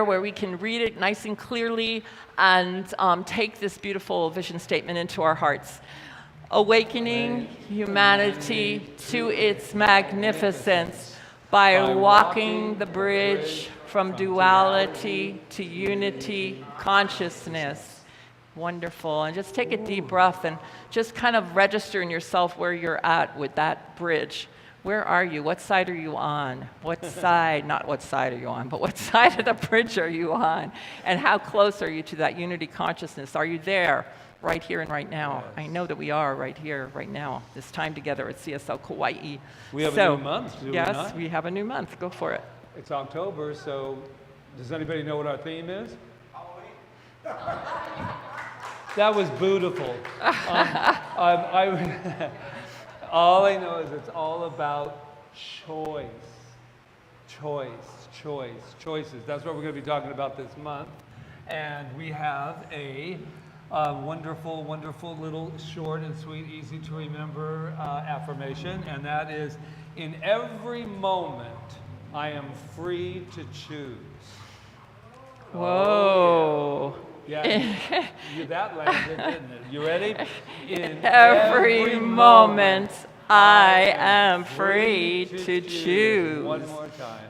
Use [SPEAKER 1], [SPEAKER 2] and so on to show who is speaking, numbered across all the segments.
[SPEAKER 1] where we can read it nice and clearly and take this beautiful vision statement into our hearts. Awakening humanity to its magnificence by walking the bridge from duality to unity consciousness. Wonderful. And just take a deep breath and just kind of register in yourself where you're at with that bridge. Where are you? What side are you on? What side, not what side are you on, but what side of the bridge are you on? And how close are you to that unity consciousness? Are you there right here and right now? Yes. I know that we are right here, right now, this time together at CSL Kauai.
[SPEAKER 2] We have a new month, do we not?
[SPEAKER 1] Yes, we have a new month. Go for it.
[SPEAKER 2] It's October, so does anybody know what our theme is? That was beautiful. All I know is it's all about choices. That's what we're going to be talking about this month. And we have a wonderful, wonderful little short and sweet, easy to remember affirmation. And that is, in every moment, I am free to choose.
[SPEAKER 1] Whoa.
[SPEAKER 2] Yeah, that landed, didn't it? You ready?
[SPEAKER 1] In every moment, I am free to choose.
[SPEAKER 2] One more time.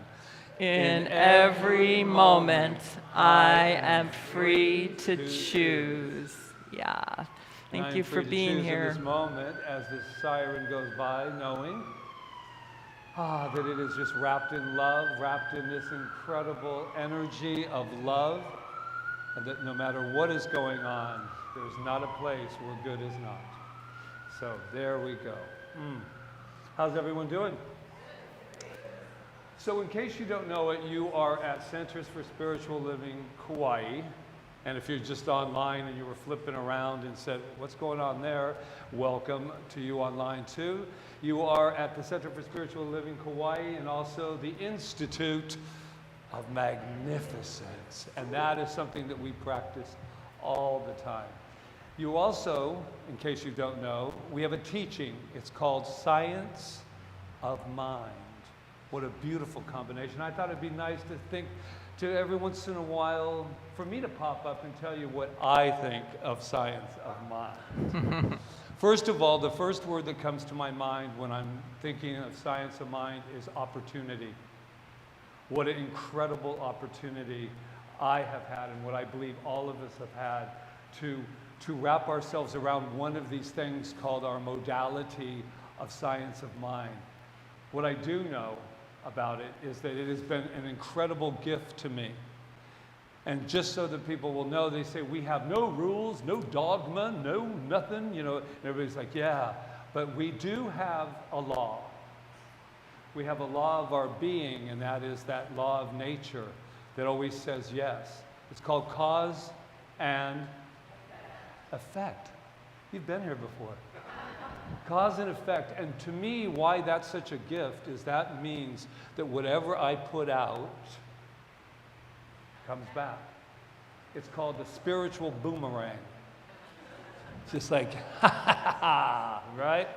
[SPEAKER 1] In every moment, I am free to choose. Yeah. Thank you for being here.
[SPEAKER 2] In this moment, as this siren goes by, knowing that it is just wrapped in love, wrapped in this incredible energy of love. And that no matter what is going on, there's not a place where good is not. So there we go. How's everyone doing? So in case you don't know it, you are at Centers for Spiritual Living Kauai. And if you're just online and you were flipping around and said, what's going on there? Welcome to you online too. You are at the Center for Spiritual Living Kauai and also the Institute of Magnificence, and that is something that we practice all the time. You also, in case you don't know, we have a teaching. It's called Science of Mind. What a beautiful combination. I thought it'd be nice to think to every once in a while for me to pop up and tell you what I think of science of mind. First of all, the first word that comes to my mind when I'm thinking of science of mind is opportunity. What an incredible opportunity I have had, and what I believe all of us have had, to wrap ourselves around one of these things called our modality of science of mind. What I do know about it is that it has been an incredible gift to me. And just so that people will know, they say, we have no rules, no dogma, no nothing, you know, and everybody's like, yeah, but we do have a law. We have a law of our being, and that is that law of nature that always says yes. It's called cause and effect. You've been here before. Cause and effect. And to me, why that's such a gift is that means that whatever I put out comes back. It's called the spiritual boomerang. It's just like, ha ha ha, right?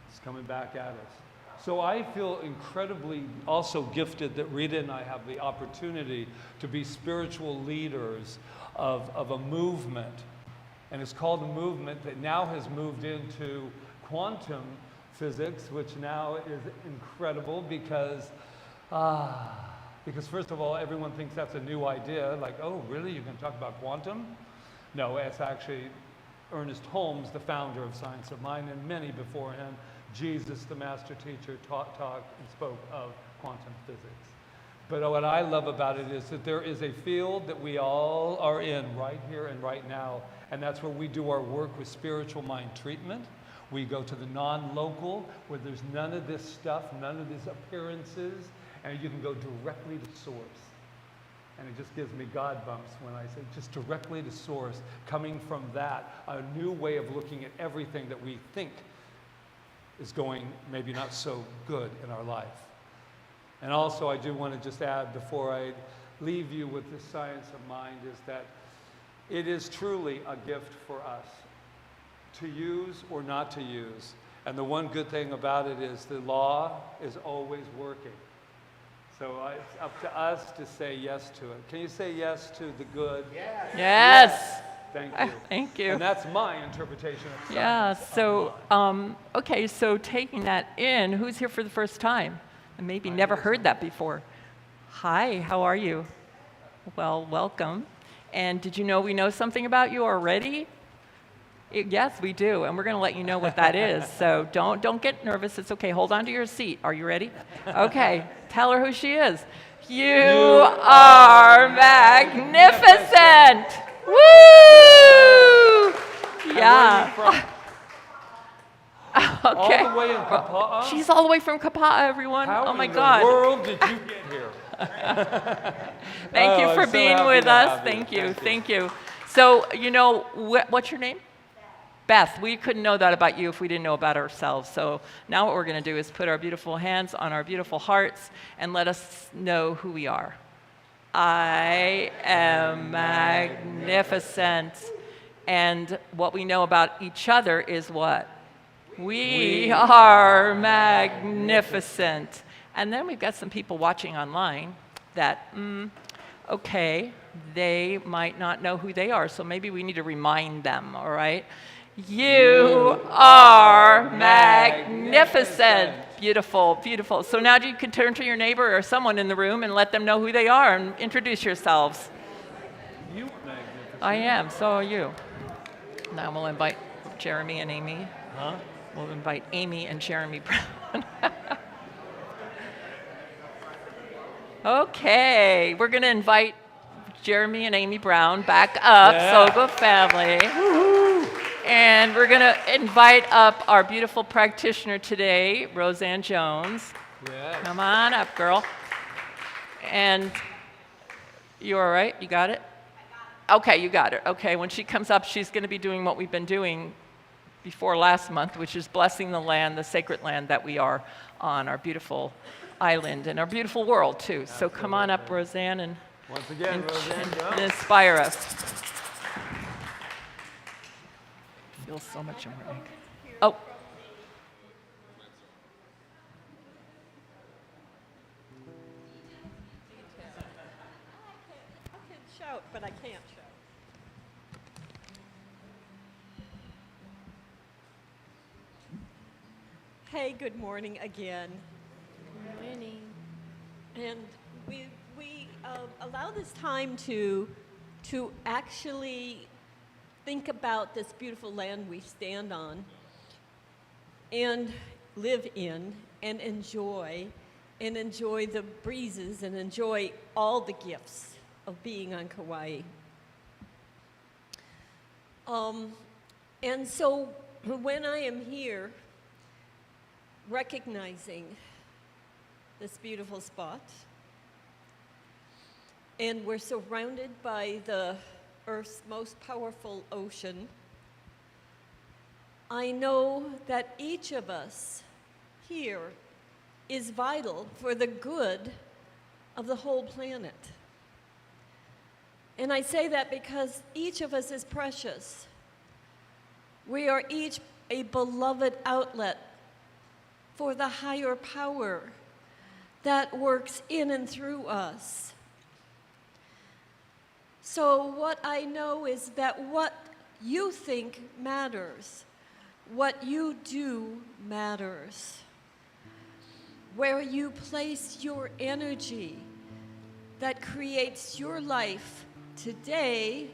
[SPEAKER 2] It's coming back at us. So I feel incredibly also gifted that Rita and I have the opportunity to be spiritual leaders of a movement. And it's called a movement that now has moved into quantum physics, which now is incredible because first of all, everyone thinks that's a new idea. Like, oh, really? You're going to talk about quantum? No, it's actually Ernest Holmes, the founder of Science of Mind, and many before him. Jesus, the master teacher, taught and spoke of quantum physics. But what I love about it is that there is a field that we all are in right here and right now, and that's where we do our work with spiritual mind treatment. We go to the non-local, where there's none of this stuff, none of these appearances, and you can go directly to source. And it just gives me God bumps when I say just directly to source, coming from that, a new way of looking at everything that we think is going maybe not so good in our life. And also I do want to just add before I leave you with this science of mind is that it is truly a gift for us to use or not to use. And the one good thing about it is the law is always working. So it's up to us to say yes to it. Can you say yes to the good?
[SPEAKER 1] Yes.
[SPEAKER 2] Thank you.
[SPEAKER 1] Thank you.
[SPEAKER 2] And that's my interpretation of
[SPEAKER 1] Yeah,
[SPEAKER 2] science.
[SPEAKER 1] so, okay, so taking that in, who's here for the first time? And maybe never heard that before. Hi, how are you? Well, welcome. And did you know we know something about you already? Yes, we do, and we're going to let you know what that is. So don't get nervous. It's okay. Hold on to your seat. Are you ready? Okay. Tell her who she is. You are magnificent. Woo! Yeah. Okay.
[SPEAKER 2] All the way in Kauai?
[SPEAKER 1] She's all the way from Kauai, everyone.
[SPEAKER 2] How
[SPEAKER 1] oh my
[SPEAKER 2] in
[SPEAKER 1] God.
[SPEAKER 2] the world did you get here?
[SPEAKER 1] Thank you
[SPEAKER 2] Oh,
[SPEAKER 1] for
[SPEAKER 2] I'm so
[SPEAKER 1] being
[SPEAKER 2] happy
[SPEAKER 1] with
[SPEAKER 2] to
[SPEAKER 1] us.
[SPEAKER 2] have you.
[SPEAKER 1] Thank you. Thank you. So, you know, what's your name? Beth. We couldn't know that about you if we didn't know about ourselves. So now what we're going to do is put our beautiful hands on our beautiful hearts and let us know who we are. I am magnificent. And what we know about each other is what? We are magnificent. And then we've got some people watching online that, okay, they might not know who they are, so maybe we need to remind them, all right? You are magnificent. Beautiful, beautiful. So now you can turn to your neighbor or someone in the room and let them know who they are and introduce yourselves.
[SPEAKER 2] You are magnificent.
[SPEAKER 1] I am, so are you. Now we'll invite Jeremy and Amy.
[SPEAKER 2] Huh?
[SPEAKER 1] We'll invite Amy and Jeremy Brown. Okay, we're going to invite Jeremy and Amy Brown back up, Soga family. And we're going to invite up our beautiful practitioner today, Roseanne Jones.
[SPEAKER 2] Yes.
[SPEAKER 1] Come on up, girl. And you all right? You got it? Okay, you got it. Okay, when she comes up, she's going to be doing what we've been doing before last month, which is blessing the land, the sacred land that we are on, our beautiful island and our beautiful world, too. So come on up, Roseanne, and,
[SPEAKER 2] Once again, Roseanne,
[SPEAKER 1] and inspire us. Feels so much morning. Oh.
[SPEAKER 3] I can shout, but I can't shout. Hey, good morning again. Good morning. And we allow this time to actually think about this beautiful land we stand on and live in and enjoy the breezes and enjoy all the gifts of being on Kauai. And so when I am here recognizing this beautiful spot, and we're surrounded by the Earth's most powerful ocean, I know that each of us here is vital for the good of the whole planet. And I say that because each of us is precious. We are each a beloved outlet for the higher power that works in and through us. So what I know is that what you think matters. What you do matters. Where you place your energy that creates your life today,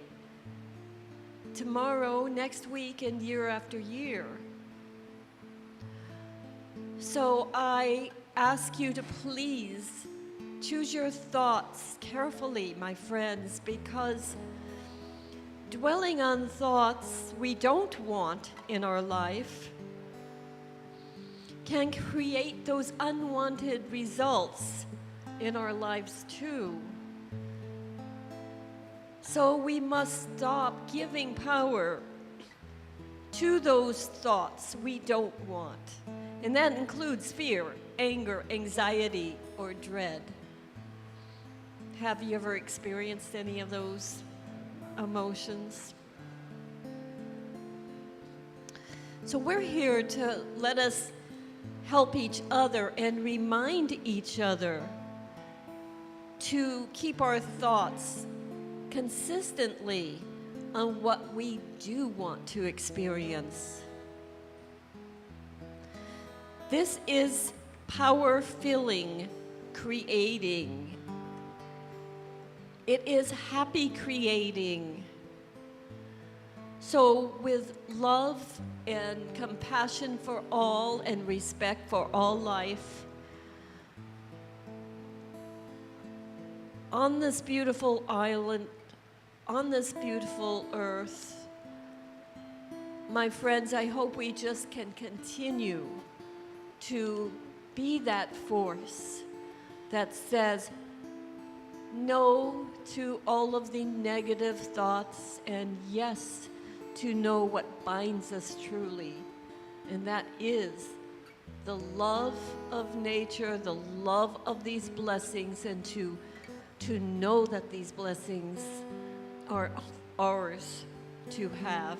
[SPEAKER 3] tomorrow, next week, and year after year. So I ask you to please choose your thoughts carefully, my friends, because dwelling on thoughts we don't want in our life can create those unwanted results in our lives too. So we must stop giving power to those thoughts we don't want. And that includes fear, anger, anxiety, or dread. Have you ever experienced any of those emotions? So we're here to let us help each other and remind each other to keep our thoughts consistently on what we do want to experience. This is power-filling creating. It is happy creating. So with love and compassion for all and respect for all life, on this beautiful island, on this beautiful earth, my friends, I hope we just can continue to be that force that says no to all of the negative thoughts and yes to know what binds us truly, and that is the love of nature, the love of these blessings, and to know that these blessings are ours to have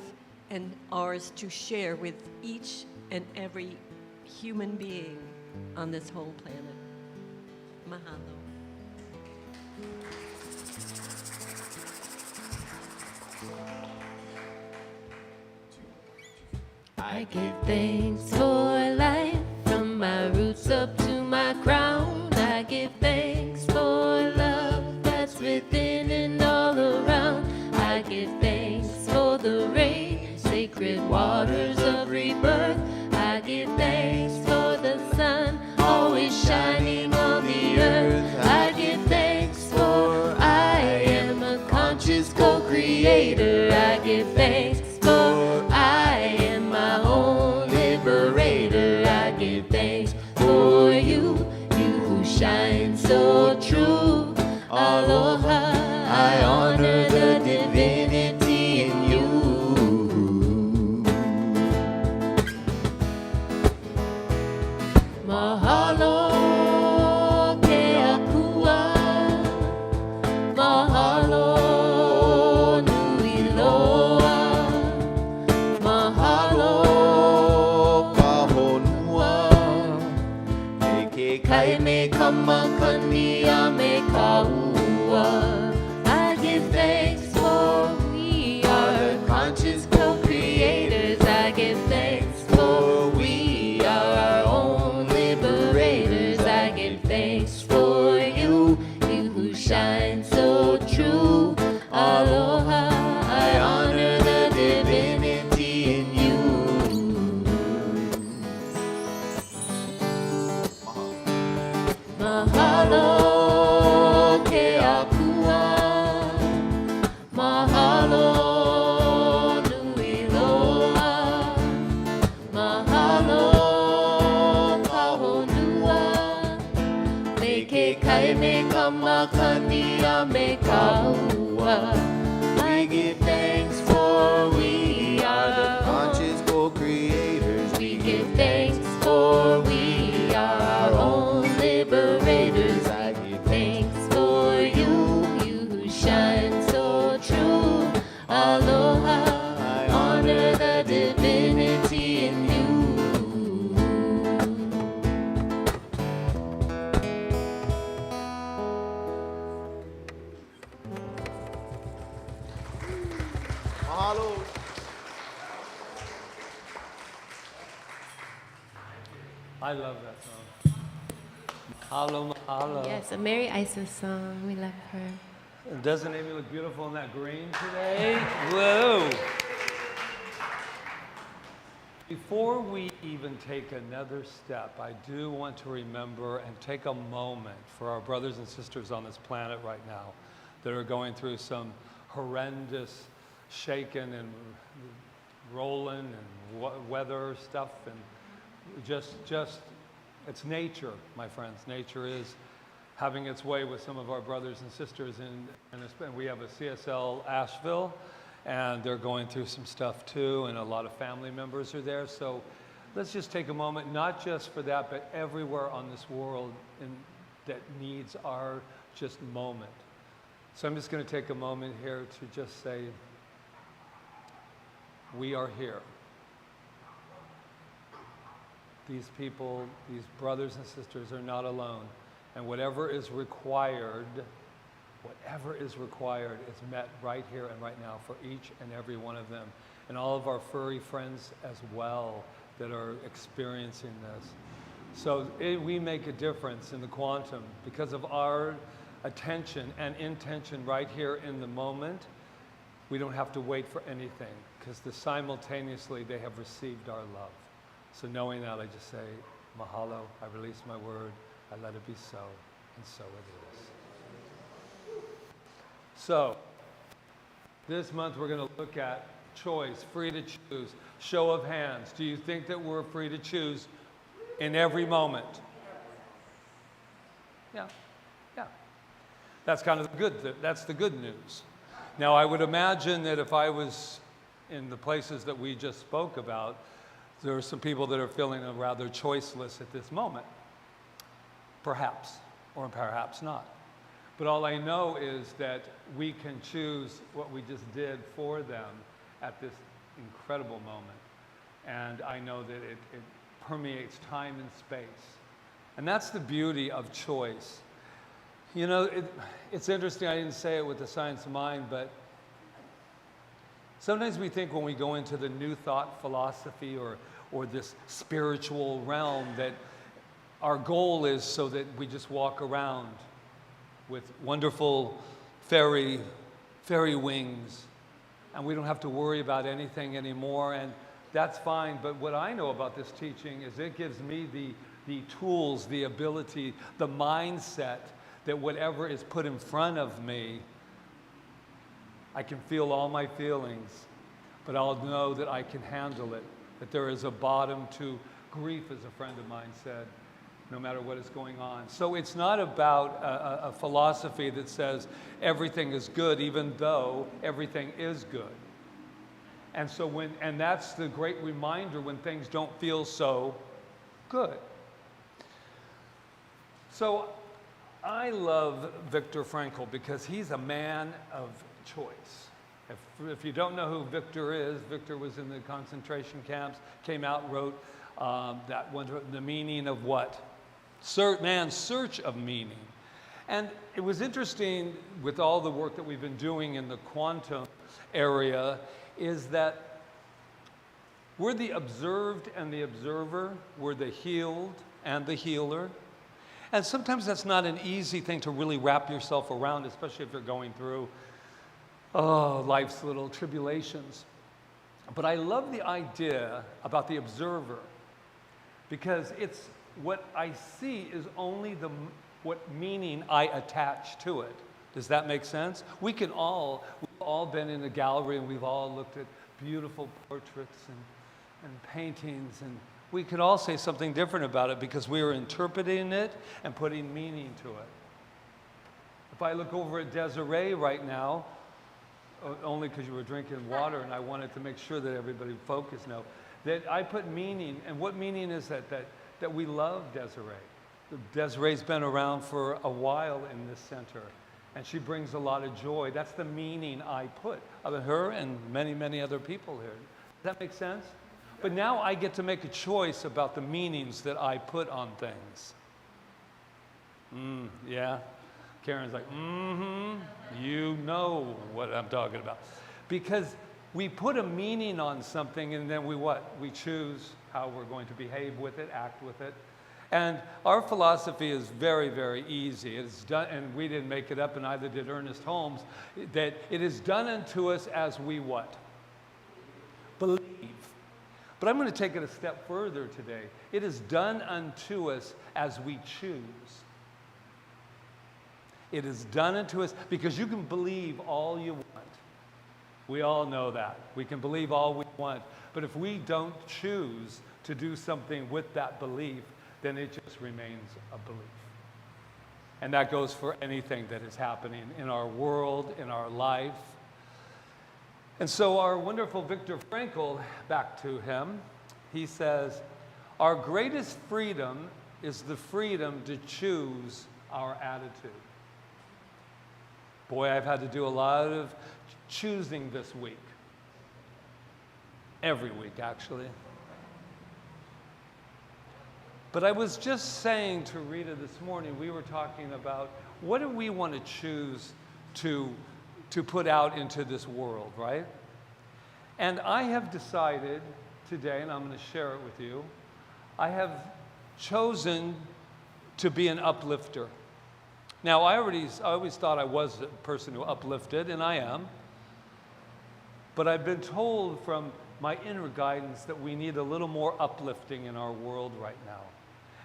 [SPEAKER 3] and ours to share with each and every human being on this whole planet. Mahalo.
[SPEAKER 4] I give thanks for life, from my roots up to my crown. I give thanks for love that's within and all around. I give thanks for the rain, sacred waters of rebirth. I give thanks for the sun, always shining on the earth. I give thanks for I am a conscious co-creator. I give thanks for I am my own liberator. I give thanks for you, you who shine so true. Aloha, I honor the divinity in you. Mahalo ke akua, mahalo nui loa, mahalo ka honua, e ke kai me kamakani a me kaua. I give thanks for we are conscious co-creators. I give thanks for we are our own liberators. I give thanks for you, you who shine so true. Aloha, I honor the divinity in you. Mahalo ke akua, mahalo nui loa, mahalo ka honua, me ke kai me kamakani a me kaua. I give thanks for we are the conscious co-creators. We give thanks for we are our own liberators. I give thanks for you, you who shine so true. Aloha, I honor the divinity in you.
[SPEAKER 5] Mahalo.
[SPEAKER 2] I love that song. Mahalo, mahalo.
[SPEAKER 4] Yes, a Mary Isis song. We love her.
[SPEAKER 2] Doesn't Amy look beautiful in that green today? Whoa! Before we even take another step, I do want to remember and take a moment for our brothers and sisters on this planet right now that are going through some horrendous shaking and rolling and weather stuff, and just it's nature, my friends. Nature is having its way with some of our brothers and sisters, and we have a CSL Asheville, and they're going through some stuff too, and a lot of family members are there. So let's just take a moment, not just for that, but everywhere on this world that needs our just moment. So I'm just going to take a moment here to just say, we are here. These people, these brothers and sisters are not alone. And whatever is required is met right here and right now for each and every one of them. And all of our furry friends as well that are experiencing this. So we make a difference in the quantum because of our attention and intention right here in the moment. We don't have to wait for anything because simultaneously they have received our love. So knowing that, I just say, mahalo, I release my word, I let it be so, and so it is. So, this month we're going to look at choice, free to choose. Show of hands. Do you think that we're free to choose in every moment? Yeah. That's kind of that's the good news. Now, I would imagine that if I was in the places that we just spoke about, there are some people that are feeling rather choiceless at this moment. Perhaps, or perhaps not. But all I know is that we can choose what we just did for them at this incredible moment. And I know that it permeates time and space. And that's the beauty of choice. You know, it's interesting, I didn't say it with the science of mind, but sometimes we think when we go into the new thought philosophy or this spiritual realm that our goal is so that we just walk around with wonderful fairy wings, and we don't have to worry about anything anymore, and that's fine. But what I know about this teaching is it gives me the tools, the ability, the mindset that whatever is put in front of me, I can feel all my feelings, but I'll know that I can handle it, that there is a bottom to grief, as a friend of mine said, no matter what is going on. So it's not about a philosophy that says everything is good, even though everything is good. And so and that's the great reminder when things don't feel so good. So I love Viktor Frankl because he's a man of choice. If you don't know who Viktor is, Viktor was in the concentration camps, came out, wrote that one, The Meaning of What? Man's Search of Meaning. And it was interesting with all the work that we've been doing in the quantum area is that we're the observed and the observer, we're the healed and the healer. And sometimes that's not an easy thing to really wrap yourself around, especially if you're going through life's little tribulations. But I love the idea about the observer because it's what I see is only what meaning I attach to it. Does that make sense? We've all been in a gallery and we've all looked at beautiful portraits and paintings, and we could all say something different about it because we are interpreting it and putting meaning to it. If I look over at Desiree right now, only because you were drinking water and I wanted to make sure that everybody focused now, that I put meaning, and what meaning is that we love Desiree. Desiree's been around for a while in this center, and she brings a lot of joy. That's the meaning I put of her and many, many other people here. Does that make sense? But now I get to make a choice about the meanings that I put on things. Yeah. Karen's like, you know what I'm talking about. Because we put a meaning on something and then we choose how we're going to behave with it, act with it. And our philosophy is very, very easy. It's done, and we didn't make it up, and neither did Ernest Holmes, that it is done unto us as we what? Believe. But I'm going to take it a step further today. It is done unto us as we choose. It is done unto us because you can believe all you want. We all know that. We can believe all we want. But if we don't choose to do something with that belief, then it just remains a belief. And that goes for anything that is happening in our world, in our life. And so our wonderful Viktor Frankl, back to him, he says, our greatest freedom is the freedom to choose our attitude. Boy, I've had to do a lot of choosing this week. Every week, actually. But I was just saying to Rita this morning, we were talking about what do we want to choose to put out into this world, right? And I have decided today, and I'm going to share it with you, I have chosen to be an uplifter. Now, I always thought I was a person who uplifted, and I am. But I've been told from my inner guidance that we need a little more uplifting in our world right now.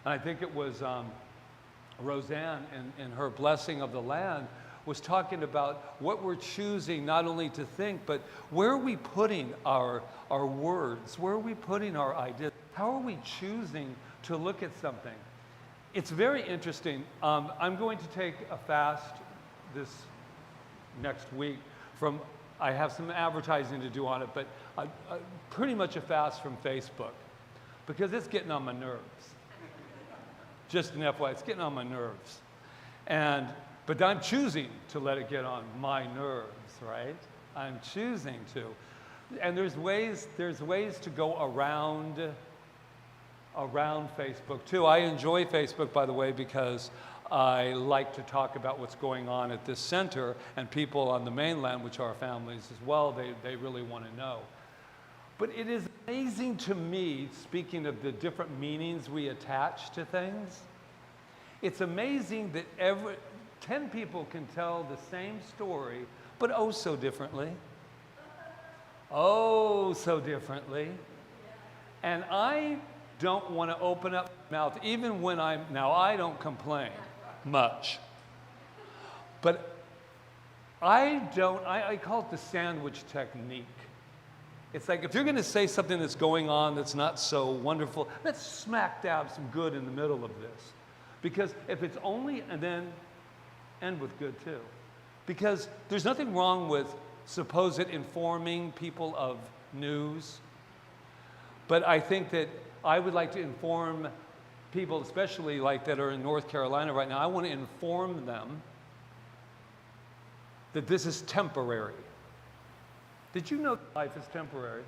[SPEAKER 2] And I think it was Roseanne in her Blessing of the Land was talking about what we're choosing not only to think, but where are we putting our words? Where are we putting our ideas? How are we choosing to look at something? It's very interesting. I'm going to take a fast this next week from, I have some advertising to do on it, but pretty much a fast from Facebook because it's getting on my nerves. Just an FYI, it's getting on my nerves. But I'm choosing to let it get on my nerves, right? I'm choosing to. And there's ways to go around Facebook too. I enjoy Facebook, by the way, because I like to talk about what's going on at this center, and people on the mainland, which are families as well, they really want to know. But it is amazing to me, speaking of the different meanings we attach to things, it's amazing that 10 people can tell the same story, but oh so differently. Oh, so differently. And I don't want to open up my mouth, even when now I don't complain much. But I call it the sandwich technique. It's like if you're going to say something that's going on that's not so wonderful, let's smack dab some good in the middle of this. Because if it's only, and then end with good too. Because there's nothing wrong with supposed informing people of news. But I think that I would like to inform people, especially like that are in North Carolina right now, I want to inform them that this is temporary. Did you know that life is temporary?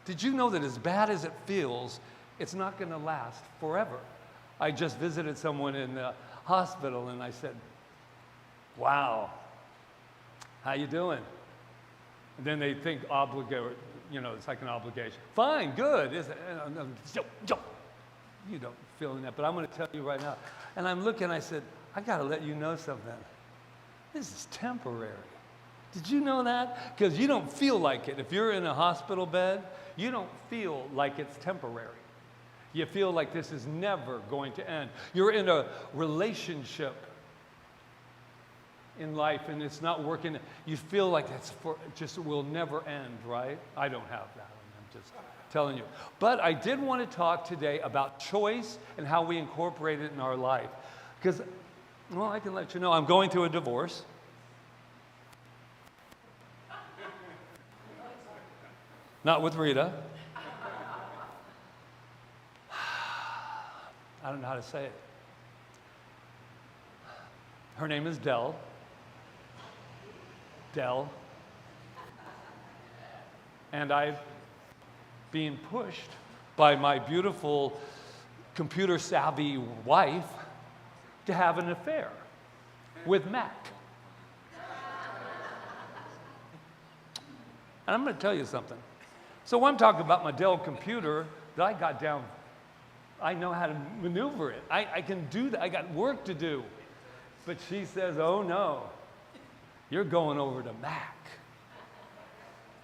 [SPEAKER 2] Did you know that as bad as it feels, it's not going to last forever? I just visited someone in the hospital and I said, wow, how you doing? And then they think it's like an obligation. Fine, good. You don't feel that, but I'm going to tell you right now. And I'm looking, I said, I got to let you know something. This is temporary. Did you know that? Because you don't feel like it. If you're in a hospital bed, you don't feel like it's temporary. You feel like this is never going to end. You're in a relationship in life and it's not working. You feel like it will never end, right? I don't have that. I'm just telling you. But I did want to talk today about choice and how we incorporate it in our life. Because, well, I can let you know, I'm going through a divorce. Not with Rita. I don't know how to say it. Her name is Dell. And I'm being pushed by my beautiful computer-savvy wife to have an affair with Mac. And I'm going to tell you something. So I'm talking about my Dell computer that I got down. I know how to maneuver it. I can do that. I got work to do. But she says, oh no, you're going over to Mac.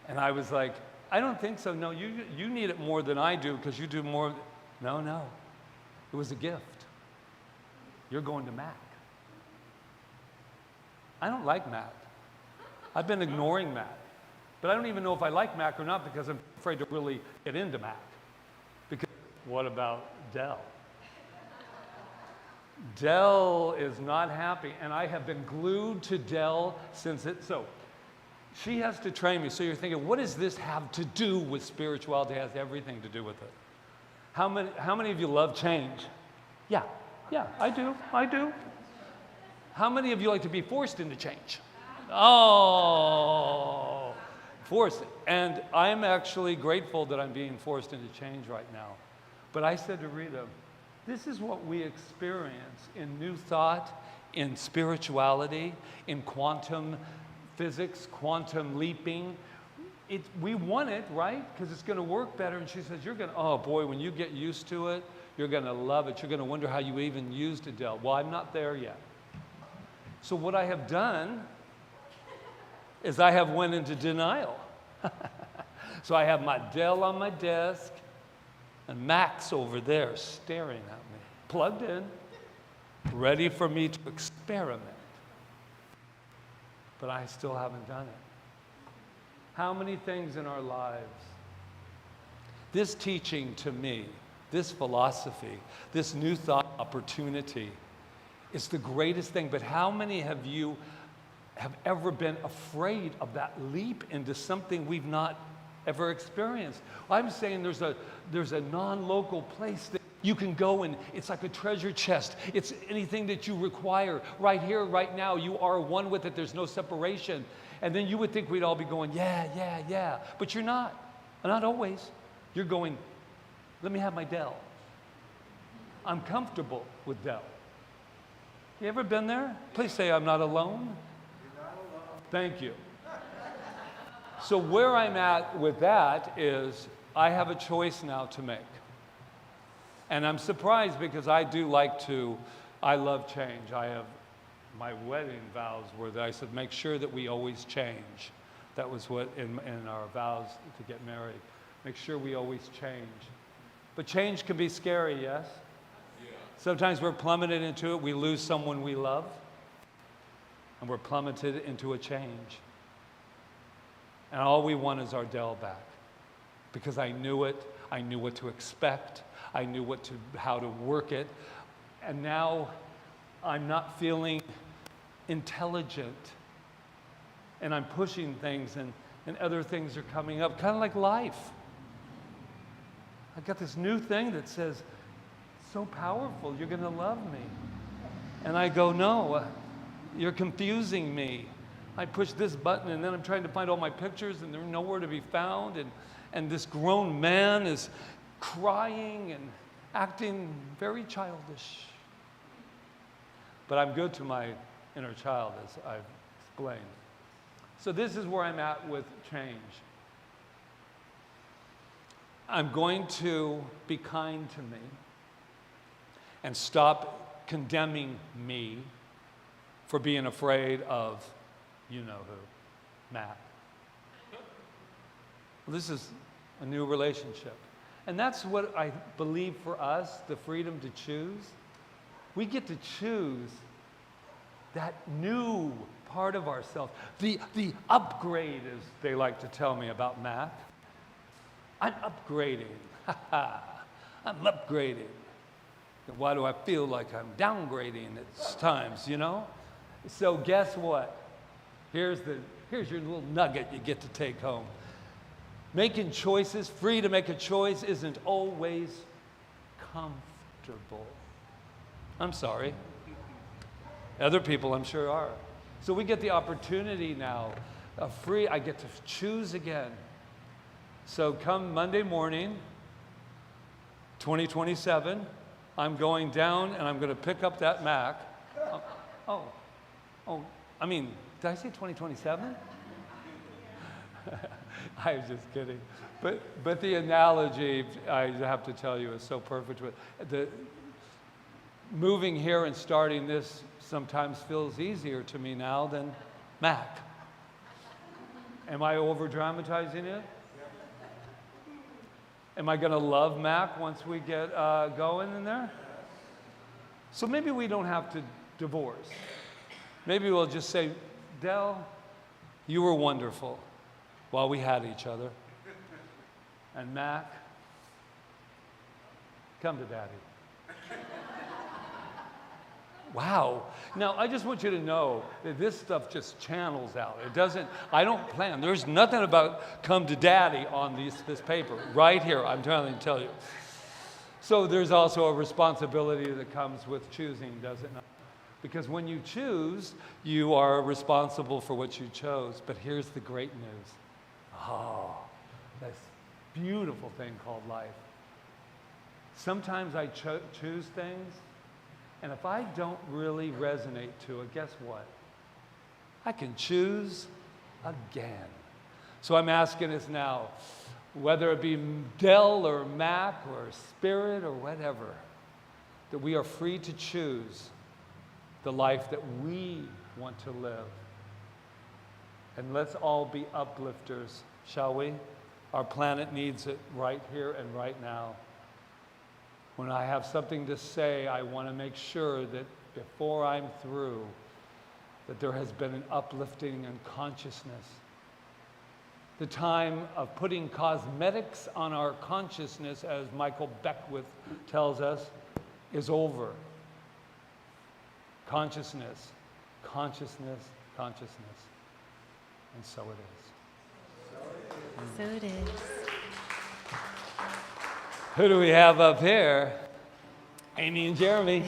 [SPEAKER 2] And I was like, I don't think so. No, you need it more than I do because you do more. No. It was a gift. You're going to Mac. I don't like Mac. I've been ignoring Mac. But I don't even know if I like Mac or not because I'm afraid to really get into Mac. Because what about Dell? Dell is not happy, and I have been glued to Dell since so she has to train me. So you're thinking, what does this have to do with spirituality? It has everything to do with it. How many of you love change? Yeah, I do. How many of you like to be forced into change? Oh, forced. And I'm actually grateful that I'm being forced into change right now. But I said to Rita, this is what we experience in New Thought, in spirituality, in quantum physics, quantum leaping. We want it, right? Because it's going to work better. And she says, oh boy, when you get used to it, you're going to love it. You're going to wonder how you even used Adele. Well, I'm not there yet. So what I have done is I have went into denial. So I have my Dell on my desk and Max over there staring at me, plugged in, ready for me to experiment. But I still haven't done it. How many things in our lives, this teaching to me, this philosophy, this New Thought opportunity is the greatest thing, but how many of you have ever been afraid of that leap into something we've not ever experienced? I'm saying there's a non-local place that you can go and it's like a treasure chest. It's anything that you require right here, right now. You are one with it. There's no separation. And then you would think we'd all be going, yeah. But you're not. Not always. You're going, let me have my Dell. I'm comfortable with Dell. You ever been there? Please say I'm not alone. You're not alone. Thank you. So where I'm at with that is I have a choice now to make. And I'm surprised because I love change. I have my wedding vows were that I said, make sure that we always change. That was what in our vows to get married. Make sure we always change. But change can be scary, yes? Yeah. Sometimes we're plummeted into it. We lose someone we love. And we're plummeted into a change. And all we want is our Dell back. Because I knew it. I knew what to expect. I knew how to work it. And now I'm not feeling intelligent. And I'm pushing things and other things are coming up. Kind of like life. I got this new thing that says, so powerful, you're going to love me. And I go, no, you're confusing me. I push this button and then I'm trying to find all my pictures and they're nowhere to be found. And this grown man is crying and acting very childish. But I'm good to my inner child, as I've explained. So this is where I'm at with change. I'm going to be kind to me and stop condemning me for being afraid of you-know-who, Matt. This is a new relationship. And that's what I believe for us, the freedom to choose. We get to choose that new part of ourselves, the upgrade, as they like to tell me about Matt. I'm upgrading. I'm upgrading. Why do I feel like I'm downgrading at times, So guess what? Here's your little nugget you get to take home. Making choices, free to make a choice, isn't always comfortable. I'm sorry. Other people, I'm sure, are. So we get the opportunity now, I get to choose again. So come Monday morning, 2027, I'm going down and I'm going to pick up that Mac. Did I say 2027? I was just kidding. But the analogy, I have to tell you, is so perfect. Moving here and starting this sometimes feels easier to me now than Mac. Am I over-dramatizing it? Am I going to love Mac once we get going in there? So maybe we don't have to divorce. Maybe we'll just say, Del, you were wonderful while we had each other. And Mac, come to Daddy. Wow. Now, I just want you to know that this stuff just channels out. I don't plan. There's nothing about come to Daddy on this paper. Right here, I'm trying to tell you. So there's also a responsibility that comes with choosing, does it not? Because when you choose, you are responsible for what you chose. But here's the great news. Oh, this beautiful thing called life. Sometimes I choose things, and if I don't really resonate to it, guess what? I can choose again. So I'm asking us now, whether it be Dell or Mac or Spirit or whatever, that we are free to choose the life that we want to live. And let's all be uplifters, shall we? Our planet needs it right here and right now. When I have something to say, I want to make sure that before I'm through, that there has been an uplifting in consciousness. The time of putting cosmetics on our consciousness, as Michael Beckwith tells us, is over. Consciousness, consciousness, consciousness. And so it is.
[SPEAKER 4] So it is.
[SPEAKER 2] Who do we have up here? Amy and Jeremy.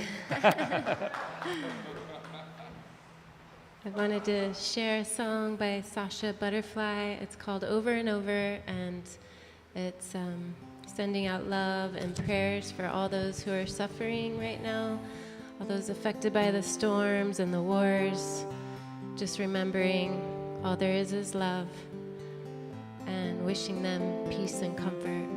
[SPEAKER 4] I wanted to share a song by Sasha Butterfly. It's called Over and Over, and it's sending out love and prayers for all those who are suffering right now, all those affected by the storms and the wars. Just remembering all there is love and wishing them peace and comfort.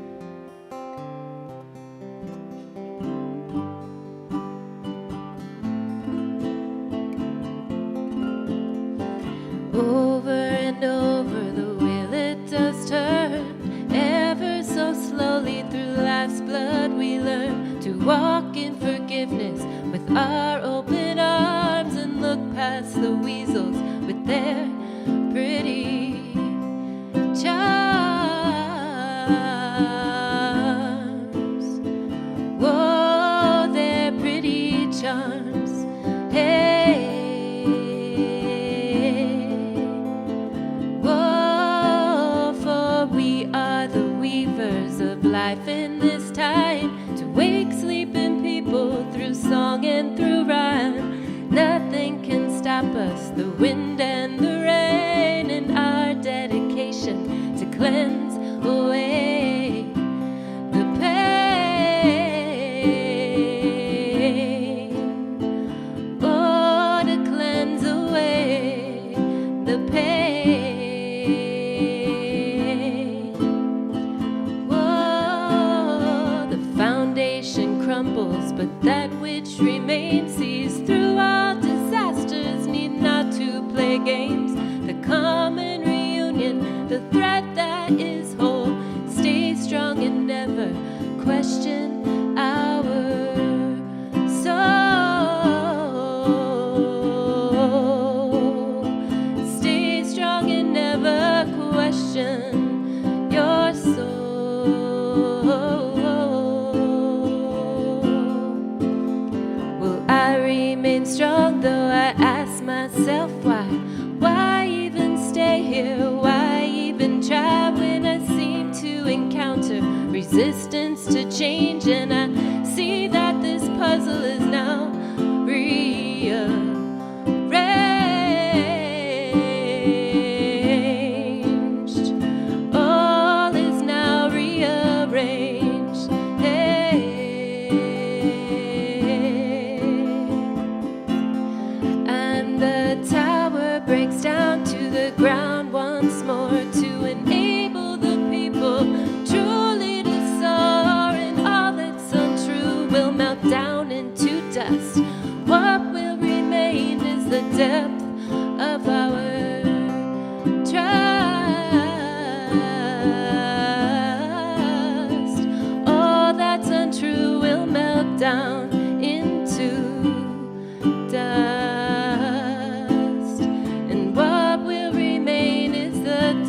[SPEAKER 4] Over and over the wheel it does turn, ever so slowly through life's blood we learn to walk in forgiveness with our open arms and look past the weasels with their pretty charms. Whoa, their pretty charms. Hey. Of life in this time, to wake sleeping people through song and through rhyme. Nothing can stop us, the wind and the rain, and our dedication to cleanse away the pain. Oh, to cleanse away the pain. But that which remains sees through all disasters, need not to play games. The common reunion, the thread that is whole, stay strong and never question our soul. Stay strong and never question your soul. I remain strong, though I ask myself why even stay here, why even try when I seem to encounter resistance to change, and I see that this puzzle is now rearranged. All is now rearranged. Breaks down to the ground once more to enable the people truly to soar, and all that's untrue will melt down into dust. What will remain is the depth of our trust. All that's untrue will melt down into dust. The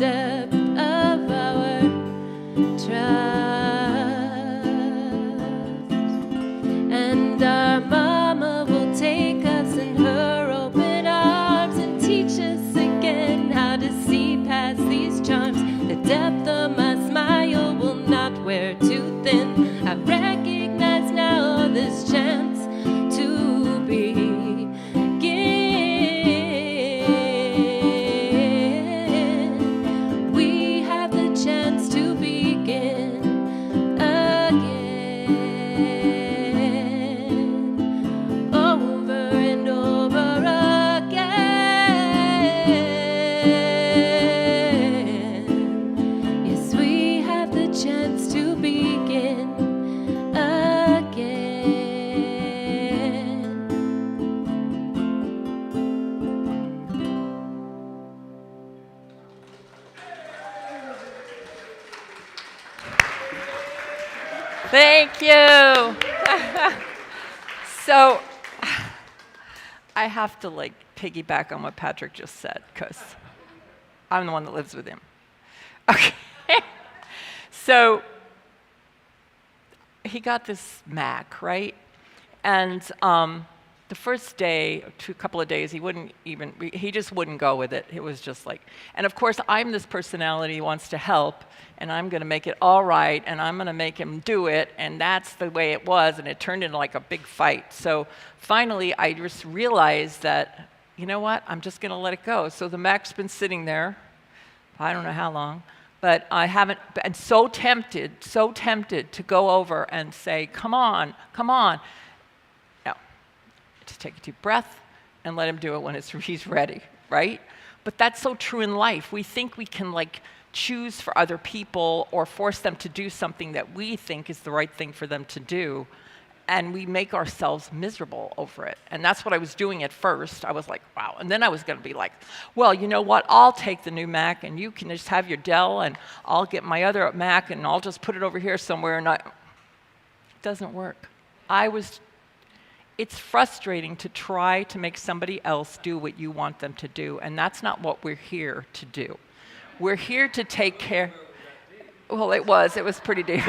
[SPEAKER 1] Thank you. So I have to like piggyback on what Patrick just said because I'm the one that lives with him. Okay. So he got this Mac, right? And the first day, a couple of days, he just wouldn't go with it. It was just like, and of course, I'm this personality who wants to help, and I'm going to make it all right, and I'm going to make him do it, and that's the way it was, and it turned into like a big fight. So finally, I just realized that, you know what, I'm just going to let it go. So the Mac's been sitting there, I don't know how long, but I haven't been so tempted to go over and say, come on, come on. Just take a deep breath and let him do it when he's ready, right? But that's so true in life. We think we can like choose for other people or force them to do something that we think is the right thing for them to do, and we make ourselves miserable over it. And that's what I was doing at first. I was like, wow. And then I was going to be like, well, you know what? I'll take the new Mac, and you can just have your Dell, and I'll get my other Mac, and I'll just put it over here somewhere. And it doesn't work. It's frustrating to try to make somebody else do what you want them to do, and that's not what we're here to do. We're here to take care. Well, it was pretty deep.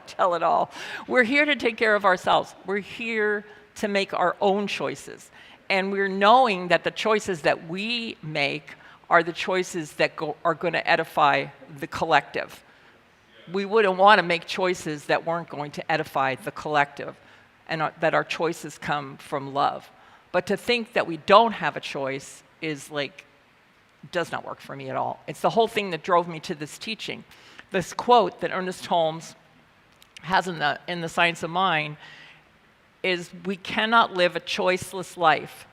[SPEAKER 1] Tell it all. We're here to take care of ourselves. We're here to make our own choices, and we're knowing that the choices that we make are the choices that are going to edify the collective. We wouldn't want to make choices that weren't going to edify the collective, and that our choices come from love. But to think that we don't have a choice is like, does not work for me at all. It's the whole thing that drove me to this teaching. This quote that Ernest Holmes has in the Science of Mind is, we cannot live a choiceless life.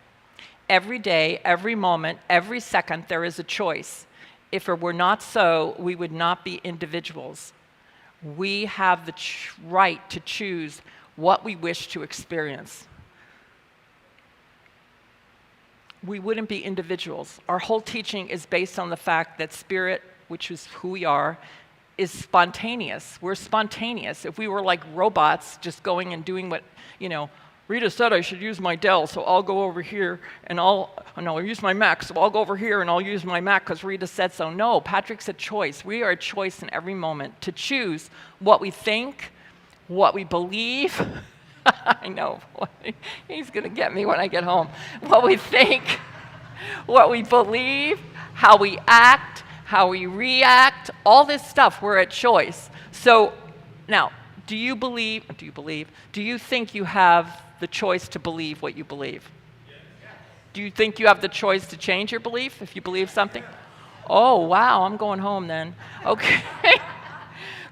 [SPEAKER 1] Every day, every moment, every second, there is a choice. If it were not so, we would not be individuals. We have the right to choose what we wish to experience. We wouldn't be individuals. Our whole teaching is based on the fact that spirit, which is who we are, is spontaneous. We're spontaneous. If we were like robots just going and doing what, Rita said I should use my Dell, so I'll go over here and I'll use my Mac, so I'll go over here and I'll use my Mac because Rita said so. No, Patrick's a choice. We are a choice in every moment to choose what we think, what we believe. I know, he's going to get me when I get home. What we think, what we believe, how we act, how we react, all this stuff, we're at choice. So now, do you think you have the choice to believe what you believe? Do you think you have the choice to change your belief if you believe something? Oh, wow, I'm going home then. Okay.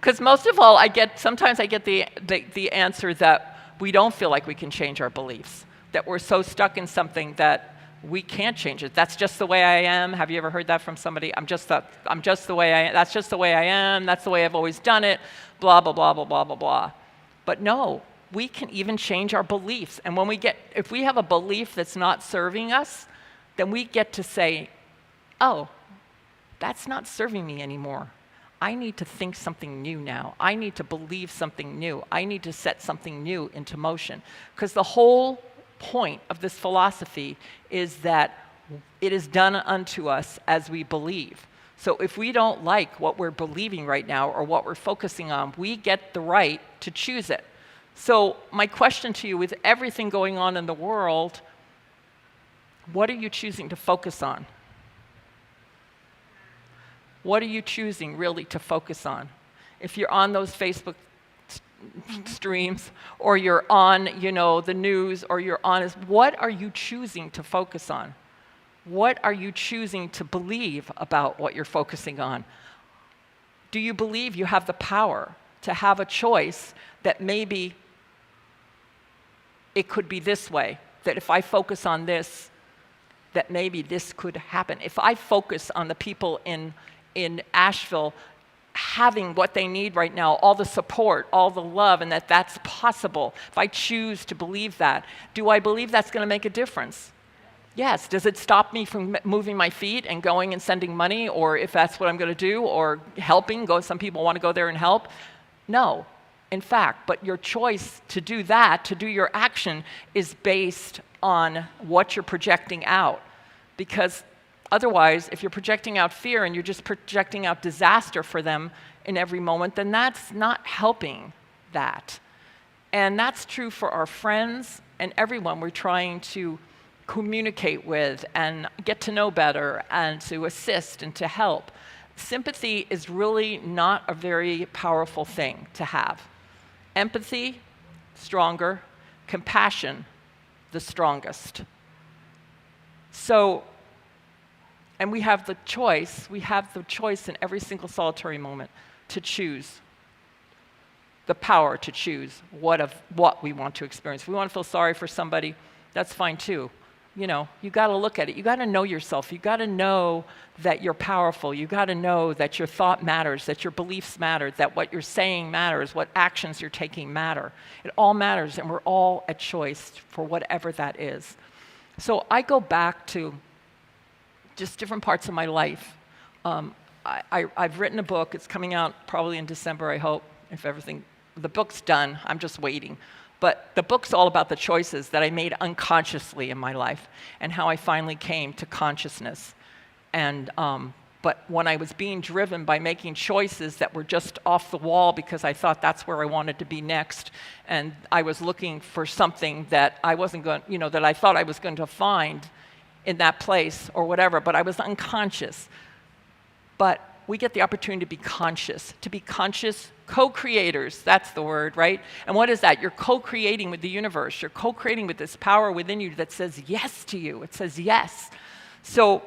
[SPEAKER 1] Because most of all, sometimes I get the answer that we don't feel like we can change our beliefs, that we're so stuck in something that we can't change it. That's just the way I am. Have you ever heard that from somebody? That's just the way I am. That's the way I've always done it. Blah, blah, blah, blah, blah, blah, blah. But no, we can even change our beliefs. And if we have a belief that's not serving us, then we get to say, oh, that's not serving me anymore. I need to think something new now. I need to believe something new. I need to set something new into motion. Because the whole point of this philosophy is that it is done unto us as we believe. So if we don't like what we're believing right now or what we're focusing on, we get the right to choose it. So my question to you, with everything going on in the world, what are you choosing to focus on? What are you choosing really to focus on? If you're on those Facebook streams, or you're on, the news, or you're on, what are you choosing to focus on? What are you choosing to believe about what you're focusing on? Do you believe you have the power to have a choice that maybe it could be this way, that if I focus on this, that maybe this could happen? If I focus on the people in Asheville having what they need right now, all the support, all the love, and that's possible, if I choose to believe that, do I believe that's going to make a difference? Yes. Does it stop me from moving my feet and going and sending money, or if that's what I'm going to do, or helping? Some people want to go there and help. No, in fact, but your choice to do that, to do your action, is based on what you're projecting out. Because otherwise, if you're projecting out fear and you're just projecting out disaster for them in every moment, then that's not helping that. And that's true for our friends and everyone we're trying to communicate with and get to know better and to assist and to help. Sympathy is really not a very powerful thing to have. Empathy, stronger. Compassion, the strongest. So, and we have the choice in every single solitary moment to choose, the power to choose what we want to experience. If we want to feel sorry for somebody, that's fine too. You know, you got to look at it. You got to know yourself. You got to know that you're powerful. You got to know that your thought matters, that your beliefs matter, that what you're saying matters, what actions you're taking matter. It all matters, and we're all at choice for whatever that is. So I go back to just different parts of my life. I've written a book. It's coming out probably in December, I hope, if everything. The book's done. I'm just waiting. But the book's all about the choices that I made unconsciously in my life and how I finally came to consciousness. And but when I was being driven by making choices that were just off the wall because I thought that's where I wanted to be next, and I was looking for something that I wasn't going, that I thought I was going to find in that place or whatever, but I was unconscious. But we get the opportunity to be conscious co-creators, that's the word, right? And what is that? You're co-creating with the universe. You're co-creating with this power within you that says yes to you. It says yes. So,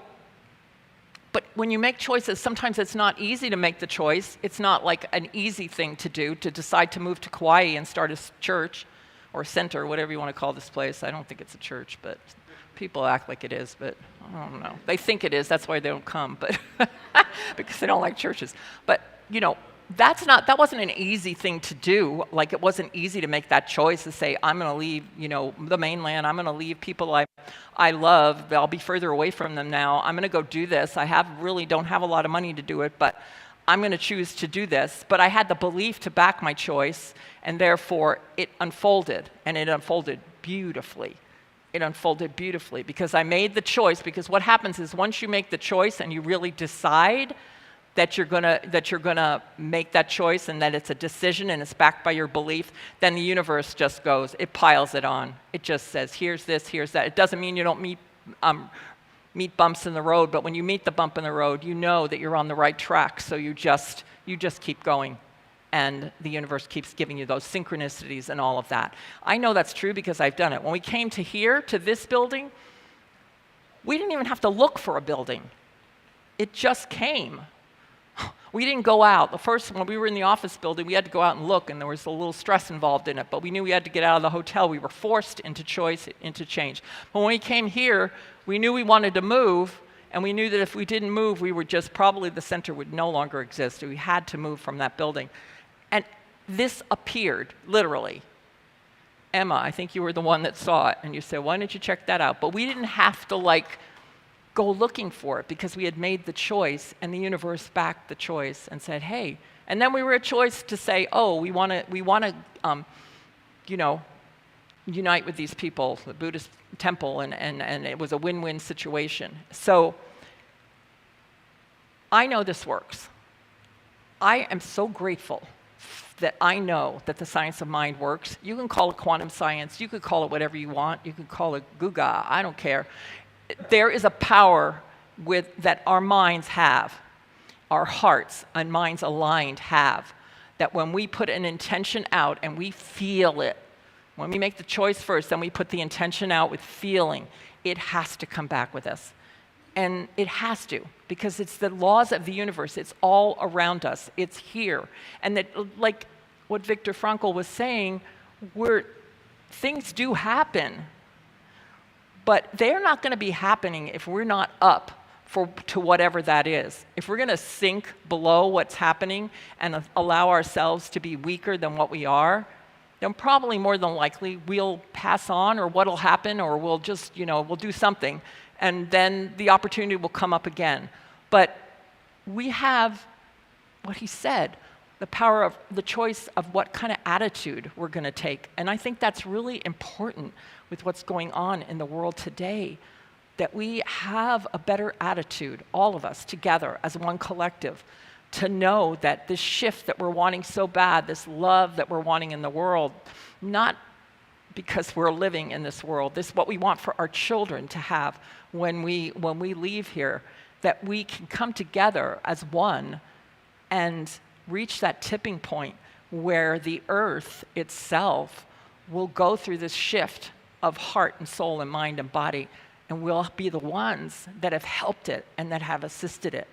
[SPEAKER 1] but when you make choices, sometimes it's not easy to make the choice. It's not like an easy thing to do, to decide to move to Kauai and start a church or center, whatever you want to call this place. I don't think it's a church, but people act like it is, but I don't know. They think it is, that's why they don't come, but because they don't like churches. But, that wasn't an easy thing to do. Like, it wasn't easy to make that choice to say, I'm going to leave, the mainland. I'm going to leave people I love. I'll be further away from them now. I'm going to go do this. I really don't have a lot of money to do it, but I'm going to choose to do this. But I had the belief to back my choice, and therefore it unfolded, and it unfolded beautifully. It unfolded beautifully because I made the choice. Because what happens is once you make the choice and you really decide that you're gonna make that choice and that it's a decision and it's backed by your belief, then the universe just goes, it piles it on. It just says, here's this, here's that. It doesn't mean you don't meet bumps in the road, but when you meet the bump in the road, you know that you're on the right track. So you just keep going. And the universe keeps giving you those synchronicities and all of that. I know that's true because I've done it. When we came to this building, we didn't even have to look for a building. It just came. We didn't go out. When we were in the office building, we had to go out and look, and there was a little stress involved in it, but we knew we had to get out of the hotel. We were forced into choice, into change. But when we came here, we knew we wanted to move, and we knew that if we didn't move, we were just probably the center would no longer exist. We had to move from that building. And this appeared, literally. Emma, I think you were the one that saw it, and you said, why didn't you check that out? But we didn't have to, go looking for it because we had made the choice, and the universe backed the choice and said, hey. And then we were a choice to say, oh, we want to, unite with these people, the Buddhist temple, and it was a win-win situation. So I know this works. I am so grateful that I know that the science of mind works. You can call it quantum science. You could call it whatever you want. You could call it Guga. I don't care. There is a power that our minds have, our hearts and minds aligned have, that when we put an intention out and we feel it, when we make the choice first, then we put the intention out with feeling, it has to come back with us. And it has to, because it's the laws of the universe. It's all around us. It's here. And that, like what Viktor Frankl was saying, things do happen. But they're not going to be happening if we're not up to whatever that is. If we're going to sink below what's happening and allow ourselves to be weaker than what we are, then probably more than likely we'll pass on, or what'll happen, or we'll just, we'll do something. And then the opportunity will come up again. But we have what he said, the power of the choice of what kind of attitude we're going to take. And I think that's really important with what's going on in the world today, that we have a better attitude, all of us together as one collective, to know that this shift that we're wanting so bad, this love that we're wanting in the world, not because we're living in this world, this is what we want for our children to have when we leave here, that we can come together as one and reach that tipping point where the earth itself will go through this shift of heart and soul and mind and body, and we'll be the ones that have helped it and that have assisted it.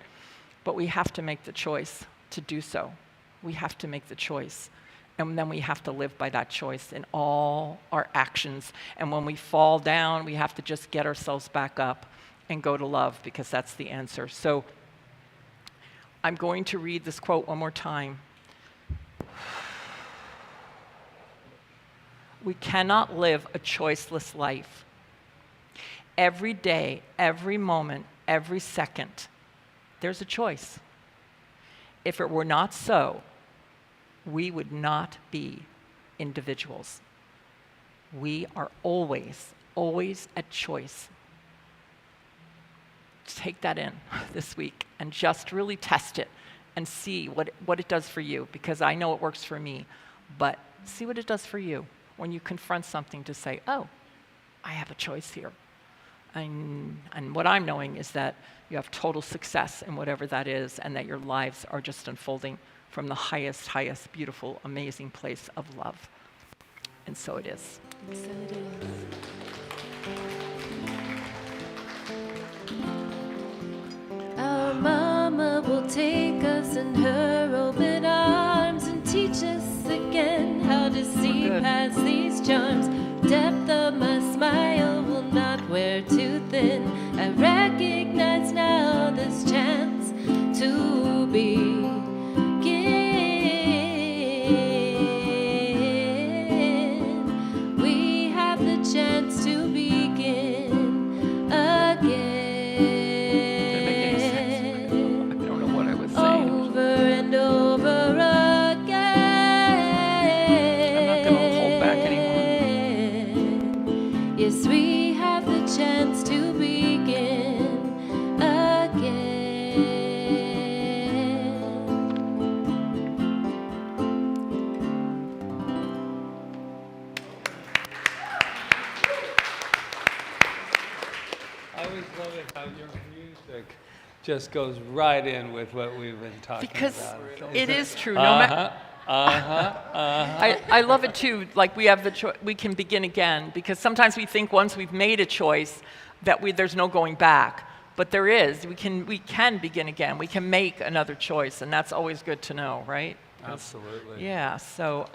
[SPEAKER 1] But we have to make the choice to do so. We have to make the choice. And then we have to live by that choice in all our actions. And when we fall down, we have to just get ourselves back up and go to love, because that's the answer. So I'm going to read this quote one more time. We cannot live a choiceless life. Every day, every moment, every second, there's a choice. If it were not so, we would not be individuals. We are always, always at choice. Take that in this week and just really test it and see what it does for you, because I know it works for me, but see what it does for you when you confront something, to say, oh, I have a choice here. And what I'm knowing is that you have total success in whatever that is, and that your lives are just unfolding from the highest, highest, beautiful, amazing place of love. And so it is.
[SPEAKER 4] So it is. Our mama will take us in her open arms and teach us again how to see
[SPEAKER 1] Good.
[SPEAKER 4] past these charms. Depth of my smile will not wear too thin. I recognize now this chance to begin. We have the chance to begin again. Over and over again.
[SPEAKER 1] I'm not going to hold back anymore.
[SPEAKER 4] Yes, we have the chance to begin again.
[SPEAKER 2] I always love it how your music just goes right in with what we've been talking
[SPEAKER 1] Because
[SPEAKER 2] about.
[SPEAKER 1] it is true. No matter. I love it too. Like we have we can begin again, because sometimes we think once we've made a choice that there's no going back, but there is. We can begin again. We can make another choice, and that's always good to know, right?
[SPEAKER 2] Absolutely.
[SPEAKER 1] Yeah. So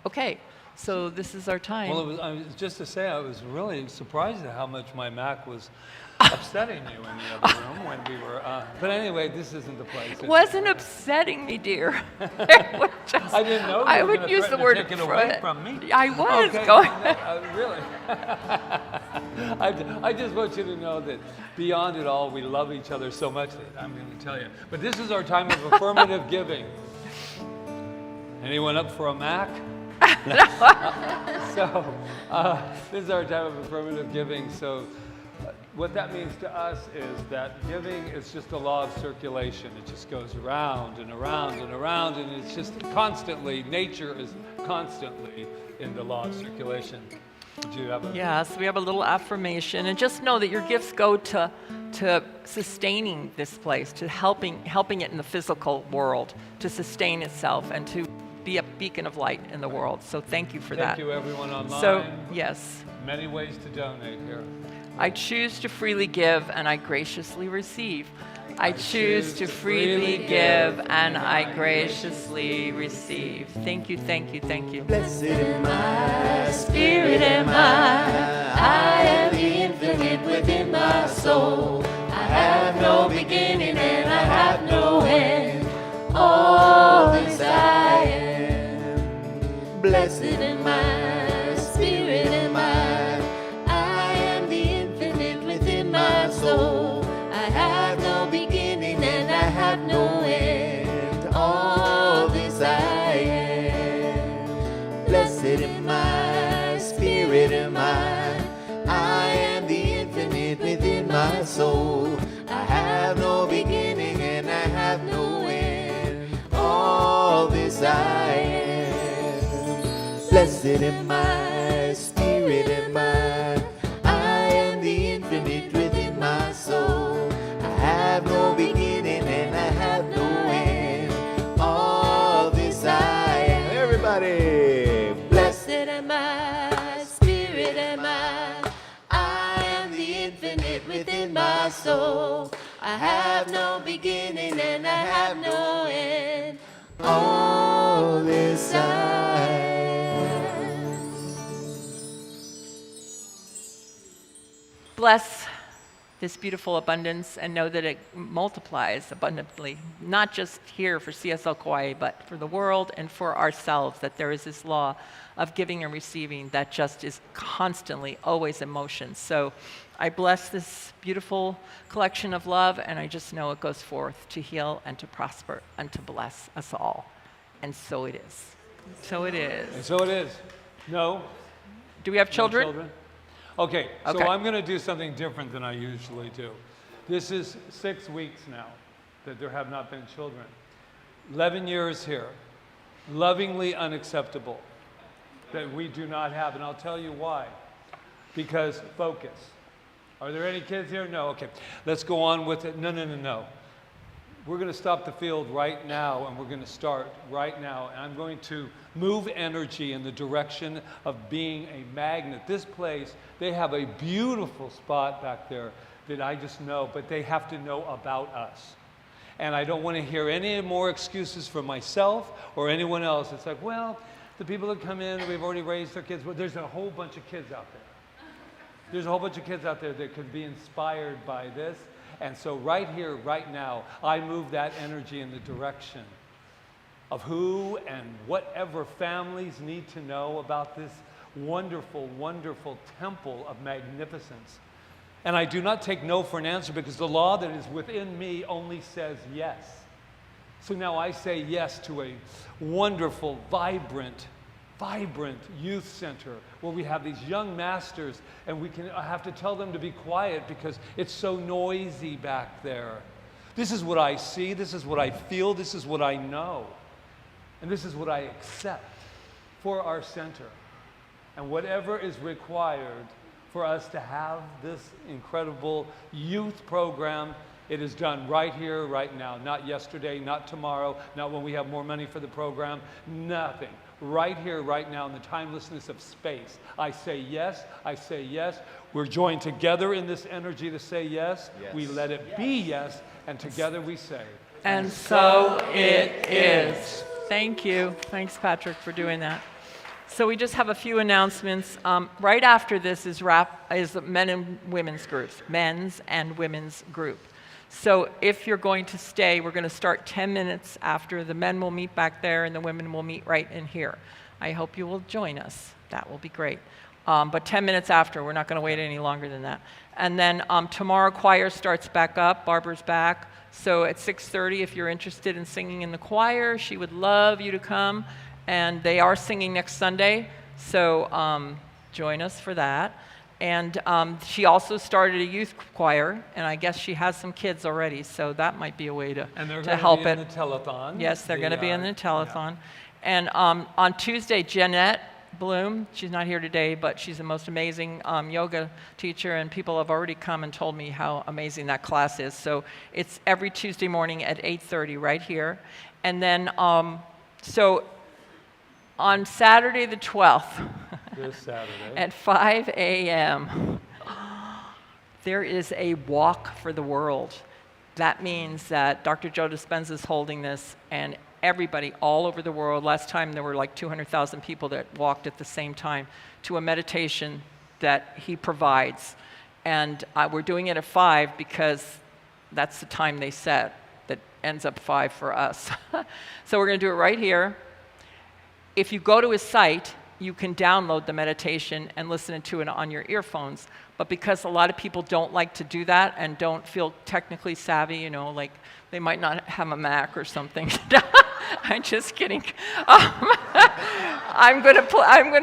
[SPEAKER 1] okay. So this is our time.
[SPEAKER 2] Well, just to say, I was really surprised at how much my Mac was upsetting you in the other room when we were. But anyway, this isn't the place.
[SPEAKER 1] It wasn't upsetting me, dear.
[SPEAKER 2] I didn't know.
[SPEAKER 1] I
[SPEAKER 2] you were
[SPEAKER 1] would
[SPEAKER 2] gonna
[SPEAKER 1] use the
[SPEAKER 2] threaten to
[SPEAKER 1] word
[SPEAKER 2] take it away from me.
[SPEAKER 1] I was
[SPEAKER 2] Okay,
[SPEAKER 1] going.
[SPEAKER 2] really. I just want you to know that beyond it all, we love each other so much that I'm going to tell you. But this is our time of affirmative giving. Anyone up for a Mac? So this is our time of affirmative giving. So what that means to us is that giving is just a law of circulation. It just goes around and around and around, and it's just constantly, nature is constantly in the law of circulation. Do you have a...
[SPEAKER 1] Yes, we have a little affirmation, and just know that your gifts go to sustaining this place, to helping it in the physical world, to sustain itself, and to be a beacon of light in the world. So thank you for that.
[SPEAKER 2] Thank you, everyone online.
[SPEAKER 1] So, yes.
[SPEAKER 2] Many ways to donate here.
[SPEAKER 1] I choose to freely give, and I graciously receive. I choose to freely give, and I graciously receive. Thank you, thank you, thank you.
[SPEAKER 5] Blessed in my
[SPEAKER 4] Spirit am I am the infinite within my soul. I have no beginning and I have no end. All is I am. Blessed am I, Spirit am I am the infinite within my soul. I have no beginning and I have no end. All is I
[SPEAKER 5] Blessed am I, spirit am I. I am the infinite within my soul. I have no beginning and I have no end. All this I am. Everybody.
[SPEAKER 4] Blessed am I, spirit am I. I am the infinite within my soul. I have no beginning and I have no end.
[SPEAKER 5] All this I am.
[SPEAKER 1] Bless this beautiful abundance and know that it multiplies abundantly, not just here for CSL Kauai, but for the world and for ourselves, that there is this law of giving and receiving that just is constantly, always in motion. So I bless this beautiful collection of love, and I just know it goes forth to heal and to prosper and to bless us all. And so it is. So it is.
[SPEAKER 2] And so it is. No?
[SPEAKER 1] Do we have
[SPEAKER 2] No
[SPEAKER 1] children?
[SPEAKER 2] Okay,
[SPEAKER 1] Okay.
[SPEAKER 2] so I'm going to do something different than I usually do. This is 6 weeks now that there have not been children. 11 years here. Lovingly unacceptable that we do not have, and I'll tell you why. Because focus. Are there any kids here? No? Okay. Let's go on with it. No. We're going to stop the field right now, and we're going to start right now. And I'm going to move energy in the direction of being a magnet. This place, they have a beautiful spot back there that I just know, but they have to know about us. And I don't want to hear any more excuses from myself or anyone else. It's like, well, the people that come in, we've already raised their kids. Well, there's a whole bunch of kids out there. There's a whole bunch of kids out there that could be inspired by this. And so right here, right now, I move that energy in the direction of who and whatever families need to know about this wonderful, wonderful temple of magnificence. And I do not take no for an answer, because the law that is within me only says yes. So now I say yes to a wonderful, vibrant youth center where we have these young masters, and I have to tell them to be quiet because it's so noisy back there. This is what I see, this is what I feel, this is what I know, and this is what I accept for our center. And whatever is required for us to have this incredible youth program, it is done right here, right now. Not yesterday, not tomorrow, not when we have more money for the program, nothing. Right here, right now, in the timelessness of space. I say yes, I say yes. We're joined together in this energy to say yes.
[SPEAKER 5] Yes.
[SPEAKER 2] We let it be yes, and together we say.
[SPEAKER 1] And so it is. Thank you. Thanks, Patrick, for doing that. So we just have a few announcements. Right after this is men and women's groups, men's and women's group. So if you're going to stay, we're going to start 10 minutes after. The men will meet back there and the women will meet right in here. I hope you will join us. That will be great. But 10 minutes after, we're not going to wait any longer than that. And then tomorrow choir starts back up. Barbara's back. So at 6:30, if you're interested in singing in the choir, she would love you to come. And they are singing next Sunday, so join us for that. And she also started a youth choir, and I guess she has some kids already, so that might be a way to help it.
[SPEAKER 2] And they're going to be in the telethon.
[SPEAKER 1] Yes, they're going to be in the telethon. Yeah. And on Tuesday, Jeanette Bloom, she's not here today, but she's the most amazing yoga teacher, and people have already come and told me how amazing that class is. So it's every Tuesday morning at 8:30 right here. And then, so on Saturday the 12th,
[SPEAKER 2] This Saturday.
[SPEAKER 1] at 5 a.m., there is a walk for the world. That means that Dr. Joe Dispenza is holding this, and everybody all over the world, last time there were like 200,000 people that walked at the same time to a meditation that he provides. And we're doing it at 5 because that's the time they set that ends up 5 for us. So we're going to do it right here. If you go to his site, you can download the meditation and listen to it on your earphones. But because a lot of people don't like to do that and don't feel technically savvy, you know, like they might not have a Mac or something. I'm just kidding. I'm going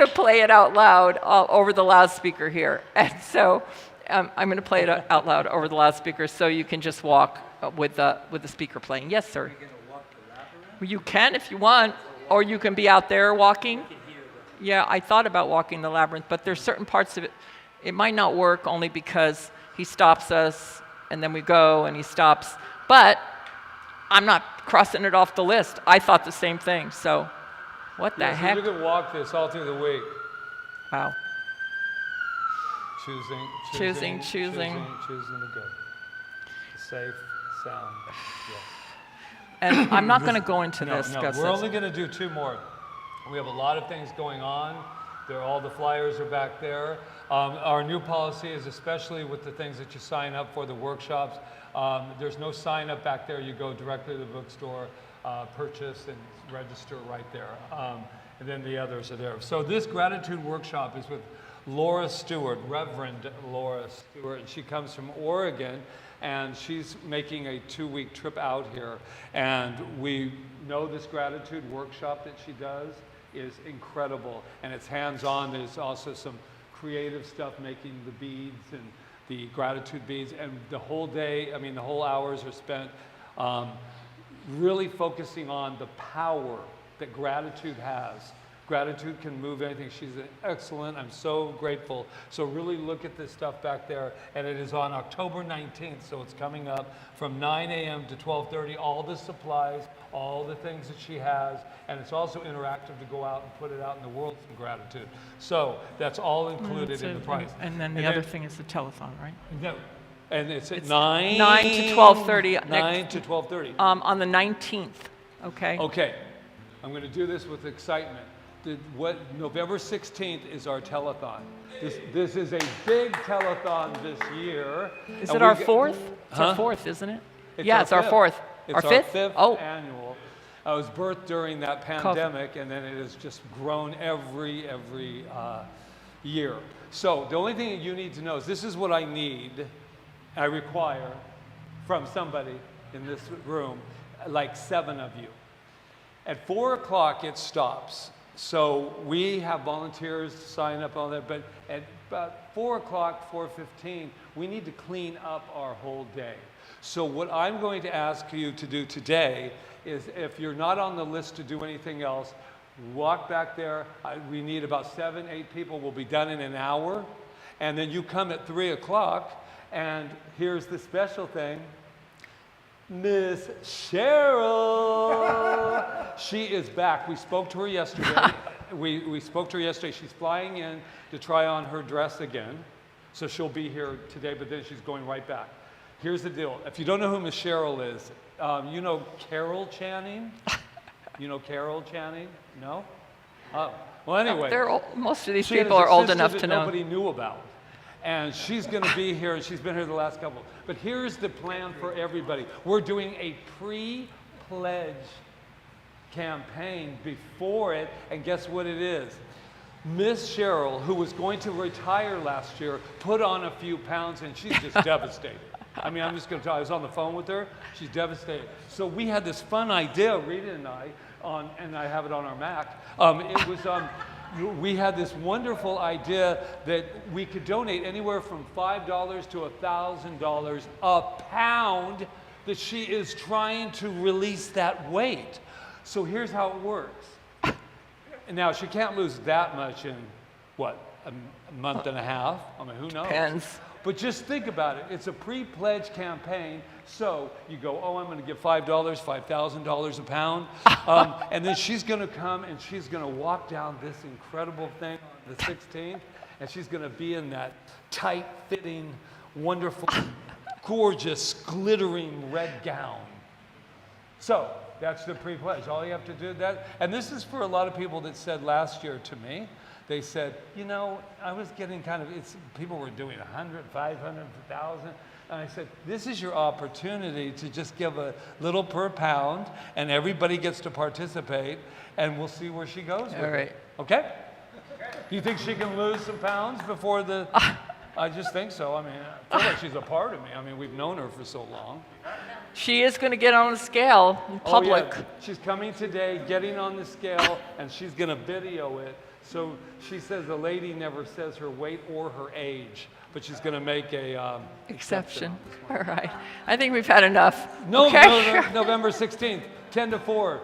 [SPEAKER 1] to play it out loud over the loudspeaker here. And so I'm going to play it out loud over the loudspeaker so you can just walk with the speaker playing. Yes, sir.
[SPEAKER 6] Are you going to walk the lap around?
[SPEAKER 1] You can if you want, or you can be out there walking. Yeah, I thought about walking the labyrinth, but there's certain parts of it, it might not work only because he stops us and then we go and he stops. But I'm not crossing it off the list. I thought the same thing, so what the
[SPEAKER 2] Yeah, so
[SPEAKER 1] heck?
[SPEAKER 2] you can walk this all through the week.
[SPEAKER 1] Wow.
[SPEAKER 2] Choosing
[SPEAKER 1] Choosing.
[SPEAKER 2] the good. The safe, sound, yes.
[SPEAKER 1] And I'm not going to go into
[SPEAKER 2] No,
[SPEAKER 1] this.
[SPEAKER 2] no,
[SPEAKER 1] 'cause
[SPEAKER 2] we're
[SPEAKER 1] it's-
[SPEAKER 2] only going to do 2 more. We have a lot of things going on. All the flyers are back there. Our new policy is, especially with the things that you sign up for, the workshops, there's no sign up back there. You go directly to the bookstore, purchase and register right there. And then the others are there. So this gratitude workshop is with Laura Stewart, Reverend Laura Stewart, and she comes from Oregon, and she's making a 2-week trip out here. And we know this gratitude workshop that she does is incredible, and it's hands-on. There's also some creative stuff, making the beads and the gratitude beads, and the whole day, I mean, the whole hours are spent really focusing on the power that gratitude has. Gratitude can move anything. She's excellent. I'm so grateful. So really look at this stuff back there. And it is on October 19th, so it's coming up from 9 a.m. to 12:30. All the supplies, all the things that she has. And it's also interactive to go out and put it out in the world, some gratitude. So that's all included in the price.
[SPEAKER 1] And then the other thing is the telethon, right?
[SPEAKER 2] No. And it's at 9
[SPEAKER 1] to 12:30.
[SPEAKER 2] 9 to 12:30.
[SPEAKER 1] On the 19th, okay?
[SPEAKER 2] Okay. I'm going to do this with excitement. November 16th is our telethon. This is a big telethon this year.
[SPEAKER 1] Is it our 4th? It's our 4th, isn't it? Yeah, it's our 4th.
[SPEAKER 2] It's
[SPEAKER 1] our 5th?
[SPEAKER 2] our 5th annual. I was birthed during that pandemic, and then it has just grown every year. So the only thing that you need to know is this is what I need, I require from somebody in this room, like 7 of you. At 4 o'clock, it stops. So we have volunteers to sign up on that, but at about 4 o'clock, 4:15, we need to clean up our whole day. So what I'm going to ask you to do today is, if you're not on the list to do anything else, walk back there. We need about 7, 8 people. We'll be done in an hour. And then you come at 3 o'clock, and here's the special thing. Miss Cheryl. She is back. We spoke to her yesterday. we spoke to her yesterday. She's flying in to try on her dress again. So she'll be here today, but then she's going right back. Here's the deal. If you don't know who Miss Cheryl is, you know Carol Channing? You know Carol Channing? No? Well, anyway.
[SPEAKER 1] Most of these
[SPEAKER 2] She has
[SPEAKER 1] people
[SPEAKER 2] a
[SPEAKER 1] are old
[SPEAKER 2] sister
[SPEAKER 1] enough
[SPEAKER 2] that
[SPEAKER 1] to know.
[SPEAKER 2] nobody knew about. And she's going to be here, and she's been here the last couple. But here's the plan for everybody. We're doing a pre-pledge campaign before it, and guess what it is? Miss Cheryl, who was going to retire last year, put on a few pounds, and she's just devastated. I mean, I'm just going to tell you, I was on the phone with her. She's devastated. So we had this fun idea, Rita and I, and I have it on our Mac. We had this wonderful idea that we could donate anywhere from $5 to $1,000 a pound that she is trying to release that weight. So here's how it works. And now, she can't lose that much in, what, a month and a half? I mean, who knows?
[SPEAKER 1] Depends.
[SPEAKER 2] But just think about it. It's a pre-pledge campaign. So you go, oh, I'm going to give $5, $5,000 a pound. And then she's going to come and she's going to walk down this incredible thing on the 16th. And she's going to be in that tight-fitting, wonderful, gorgeous, glittering red gown. So that's the pre-pledge. All you have to do that. And this is for a lot of people that said last year to me, they said, you know, I was getting people were doing 100, 500, 1,000. And I said, this is your opportunity to just give a little per pound, and everybody gets to participate, and we'll see where she goes with
[SPEAKER 1] All right.
[SPEAKER 2] it. Okay? Do you think she can lose some pounds before the... I just think so. I mean, I feel like she's a part of me. I mean, we've known her for so long.
[SPEAKER 1] She is going to get on the scale in public.
[SPEAKER 2] Oh, yeah. She's coming today, getting on the scale, and she's going to video it. So she says the lady never says her weight or her age, but she's going to make a
[SPEAKER 1] Exception. All right. I think we've had enough.
[SPEAKER 2] No,
[SPEAKER 1] Okay?
[SPEAKER 2] November 16th, 10 to 4.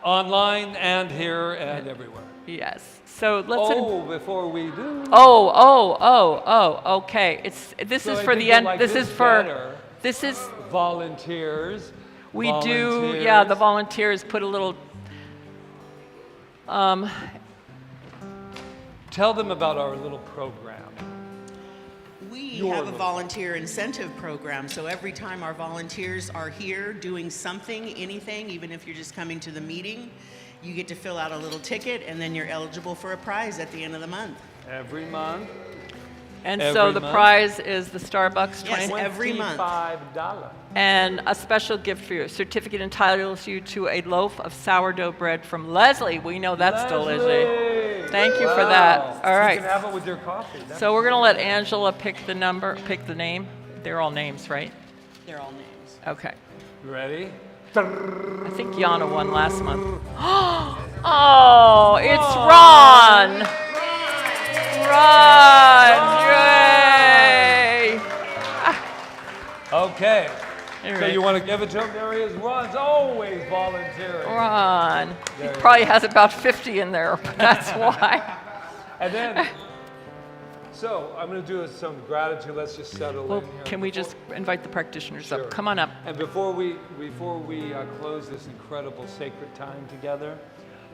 [SPEAKER 2] Online and here and everywhere.
[SPEAKER 1] Yes. So let's.
[SPEAKER 2] Before we do.
[SPEAKER 1] Okay. This
[SPEAKER 2] So
[SPEAKER 1] is
[SPEAKER 2] I
[SPEAKER 1] for
[SPEAKER 2] think
[SPEAKER 1] the
[SPEAKER 2] you'll
[SPEAKER 1] end.
[SPEAKER 2] like
[SPEAKER 1] This
[SPEAKER 2] this
[SPEAKER 1] is for.
[SPEAKER 2] better.
[SPEAKER 1] This is.
[SPEAKER 2] Volunteers.
[SPEAKER 1] We do.
[SPEAKER 2] Volunteers.
[SPEAKER 1] Yeah. The volunteers put a little.
[SPEAKER 2] Tell them about our little program.
[SPEAKER 6] We
[SPEAKER 2] Your
[SPEAKER 6] have a
[SPEAKER 2] little-
[SPEAKER 6] volunteer incentive program, so every time our volunteers are here doing something, anything, even if you're just coming to the meeting, you get to fill out a little ticket, and then you're eligible for a prize at the end of the month.
[SPEAKER 2] Every month.
[SPEAKER 1] And
[SPEAKER 2] Every
[SPEAKER 1] so the
[SPEAKER 2] month?
[SPEAKER 1] prize is the Starbucks
[SPEAKER 6] Yes,
[SPEAKER 1] 20.
[SPEAKER 6] every month.
[SPEAKER 2] $25.
[SPEAKER 1] And a special gift for you. A certificate entitles you to a loaf of sourdough bread from Leslie. We know that's delicious.
[SPEAKER 2] Leslie!
[SPEAKER 1] Thank you for
[SPEAKER 2] Wow.
[SPEAKER 1] that. All
[SPEAKER 2] You
[SPEAKER 1] right.
[SPEAKER 2] can have it with your coffee.
[SPEAKER 1] So we're going to let Angela pick the name. They're all names, right?
[SPEAKER 6] They're all names.
[SPEAKER 1] Okay.
[SPEAKER 2] You ready?
[SPEAKER 1] I think Yana won last month. Oh, it's Ron. Ron. Yay.
[SPEAKER 2] Okay.
[SPEAKER 1] All
[SPEAKER 2] So
[SPEAKER 1] right.
[SPEAKER 2] you want to give it to him? There he is. Ron's always volunteering.
[SPEAKER 1] Ron. He
[SPEAKER 2] There you
[SPEAKER 1] probably has about 50 in there. That's why.
[SPEAKER 2] And then, so I'm going to do some gratitude. Let's just settle
[SPEAKER 1] Well,
[SPEAKER 2] in here.
[SPEAKER 1] can we just invite the practitioners
[SPEAKER 2] Sure.
[SPEAKER 1] up? Come on up.
[SPEAKER 2] And before we close this incredible sacred time together,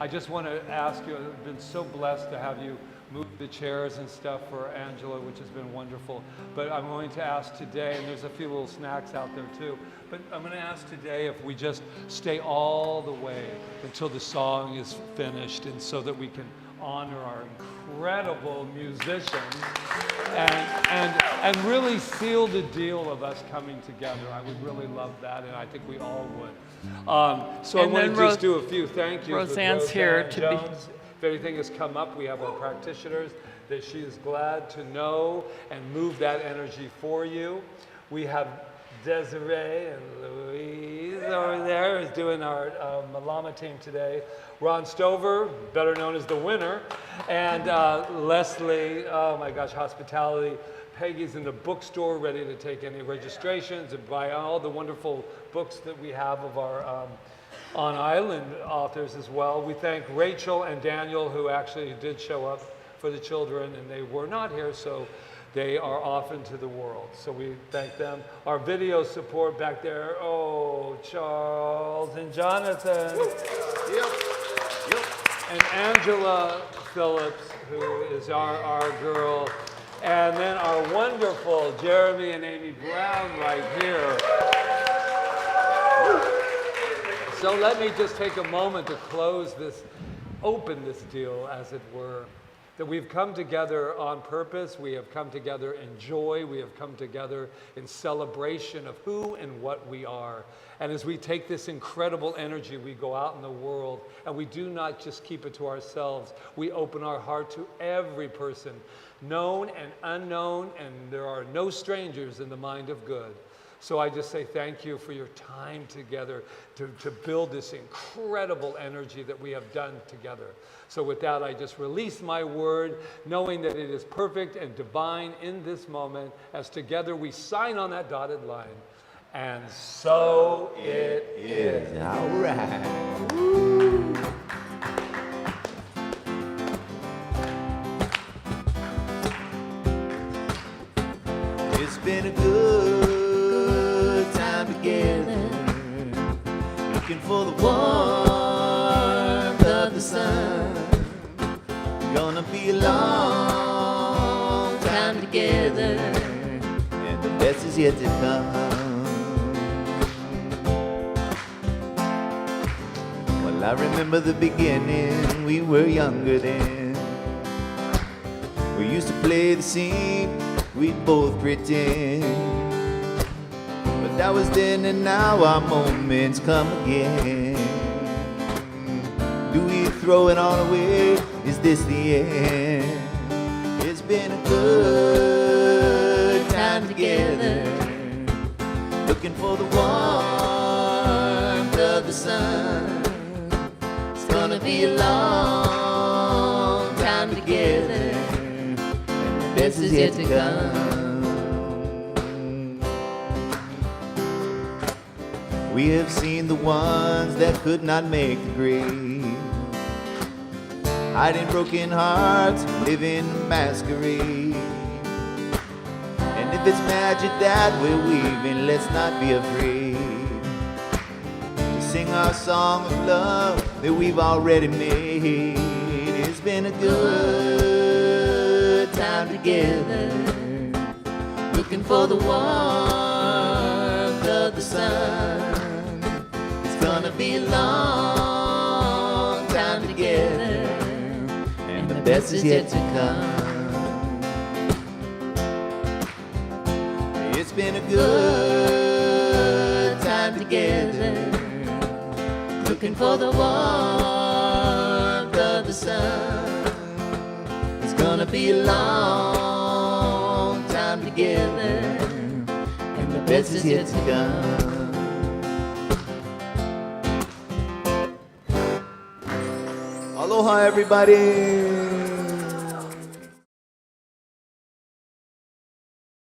[SPEAKER 2] I just want to ask you, I've been so blessed to have you move the chairs and stuff for Angela, which has been wonderful. But I'm going to ask today, and there's a few little snacks out there too, but I'm going to ask today if we just stay all the way until the song is finished, and so that we can honor our incredible musicians and really seal the deal of us coming together. I would really love that, and I think we all would. So
[SPEAKER 1] And
[SPEAKER 2] I want
[SPEAKER 1] then
[SPEAKER 2] to just do a few thank yous. with
[SPEAKER 1] Roseanne's here to be-
[SPEAKER 2] Jones. If anything has come up, we have our practitioners that she is glad to know and move that energy for you. We have Desiree and Louise over there is doing our Malama team today. Ron Stover, better known as the winner, and Leslie, oh my gosh, hospitality. Peggy's in the bookstore ready to take any registrations and buy all the wonderful books that we have of our on island authors as well. We thank Rachel and Daniel, who actually did show up for the children, and they were not here, so they are off into the world. So we thank them. Our video support back there, oh, Charles and Jonathan. And Angela Phillips, who is our girl. And then our wonderful Jeremy and Amy Brown right here. So let me just take a moment to close this, open this deal, as it were, that we've come together on purpose, we have come together in joy, we have come together in celebration of who and what we are. And as we take this incredible energy, we go out in the world, and we do not just keep it to ourselves, we open our heart to every person, known and unknown, and there are no strangers in the mind of good. So I just say thank you for your time together to build this incredible energy that we have done together. So with that, I just release my word, knowing that it is perfect and divine in this moment, as together we sign on that dotted line. And so it is.
[SPEAKER 5] All right. It's been a good time together, looking for the warmth of the sun. Gonna be a long time together, and the best is yet to come. Well, I remember the beginning, we were younger then. We used to play the scene, we'd both pretend. But that was then, and now our moments come again. Do we throw it all away? Is this the end? It's been a good time together, looking for the warmth of the sun. It's gonna be a long time together, and the best is yet to come. We have seen the ones that could not make the grade. hiding broken hearts, living masquerade. And if it's magic that we're weaving, let's not be afraid to sing our song of love that we've already made. It's been a good time together, looking for the warmth of the sun. It's gonna be a long time together, and the best is yet to come. It's been a good time together, looking for the warmth of the sun. It's gonna be a long time together, and the best is yet to come. Aloha, everybody.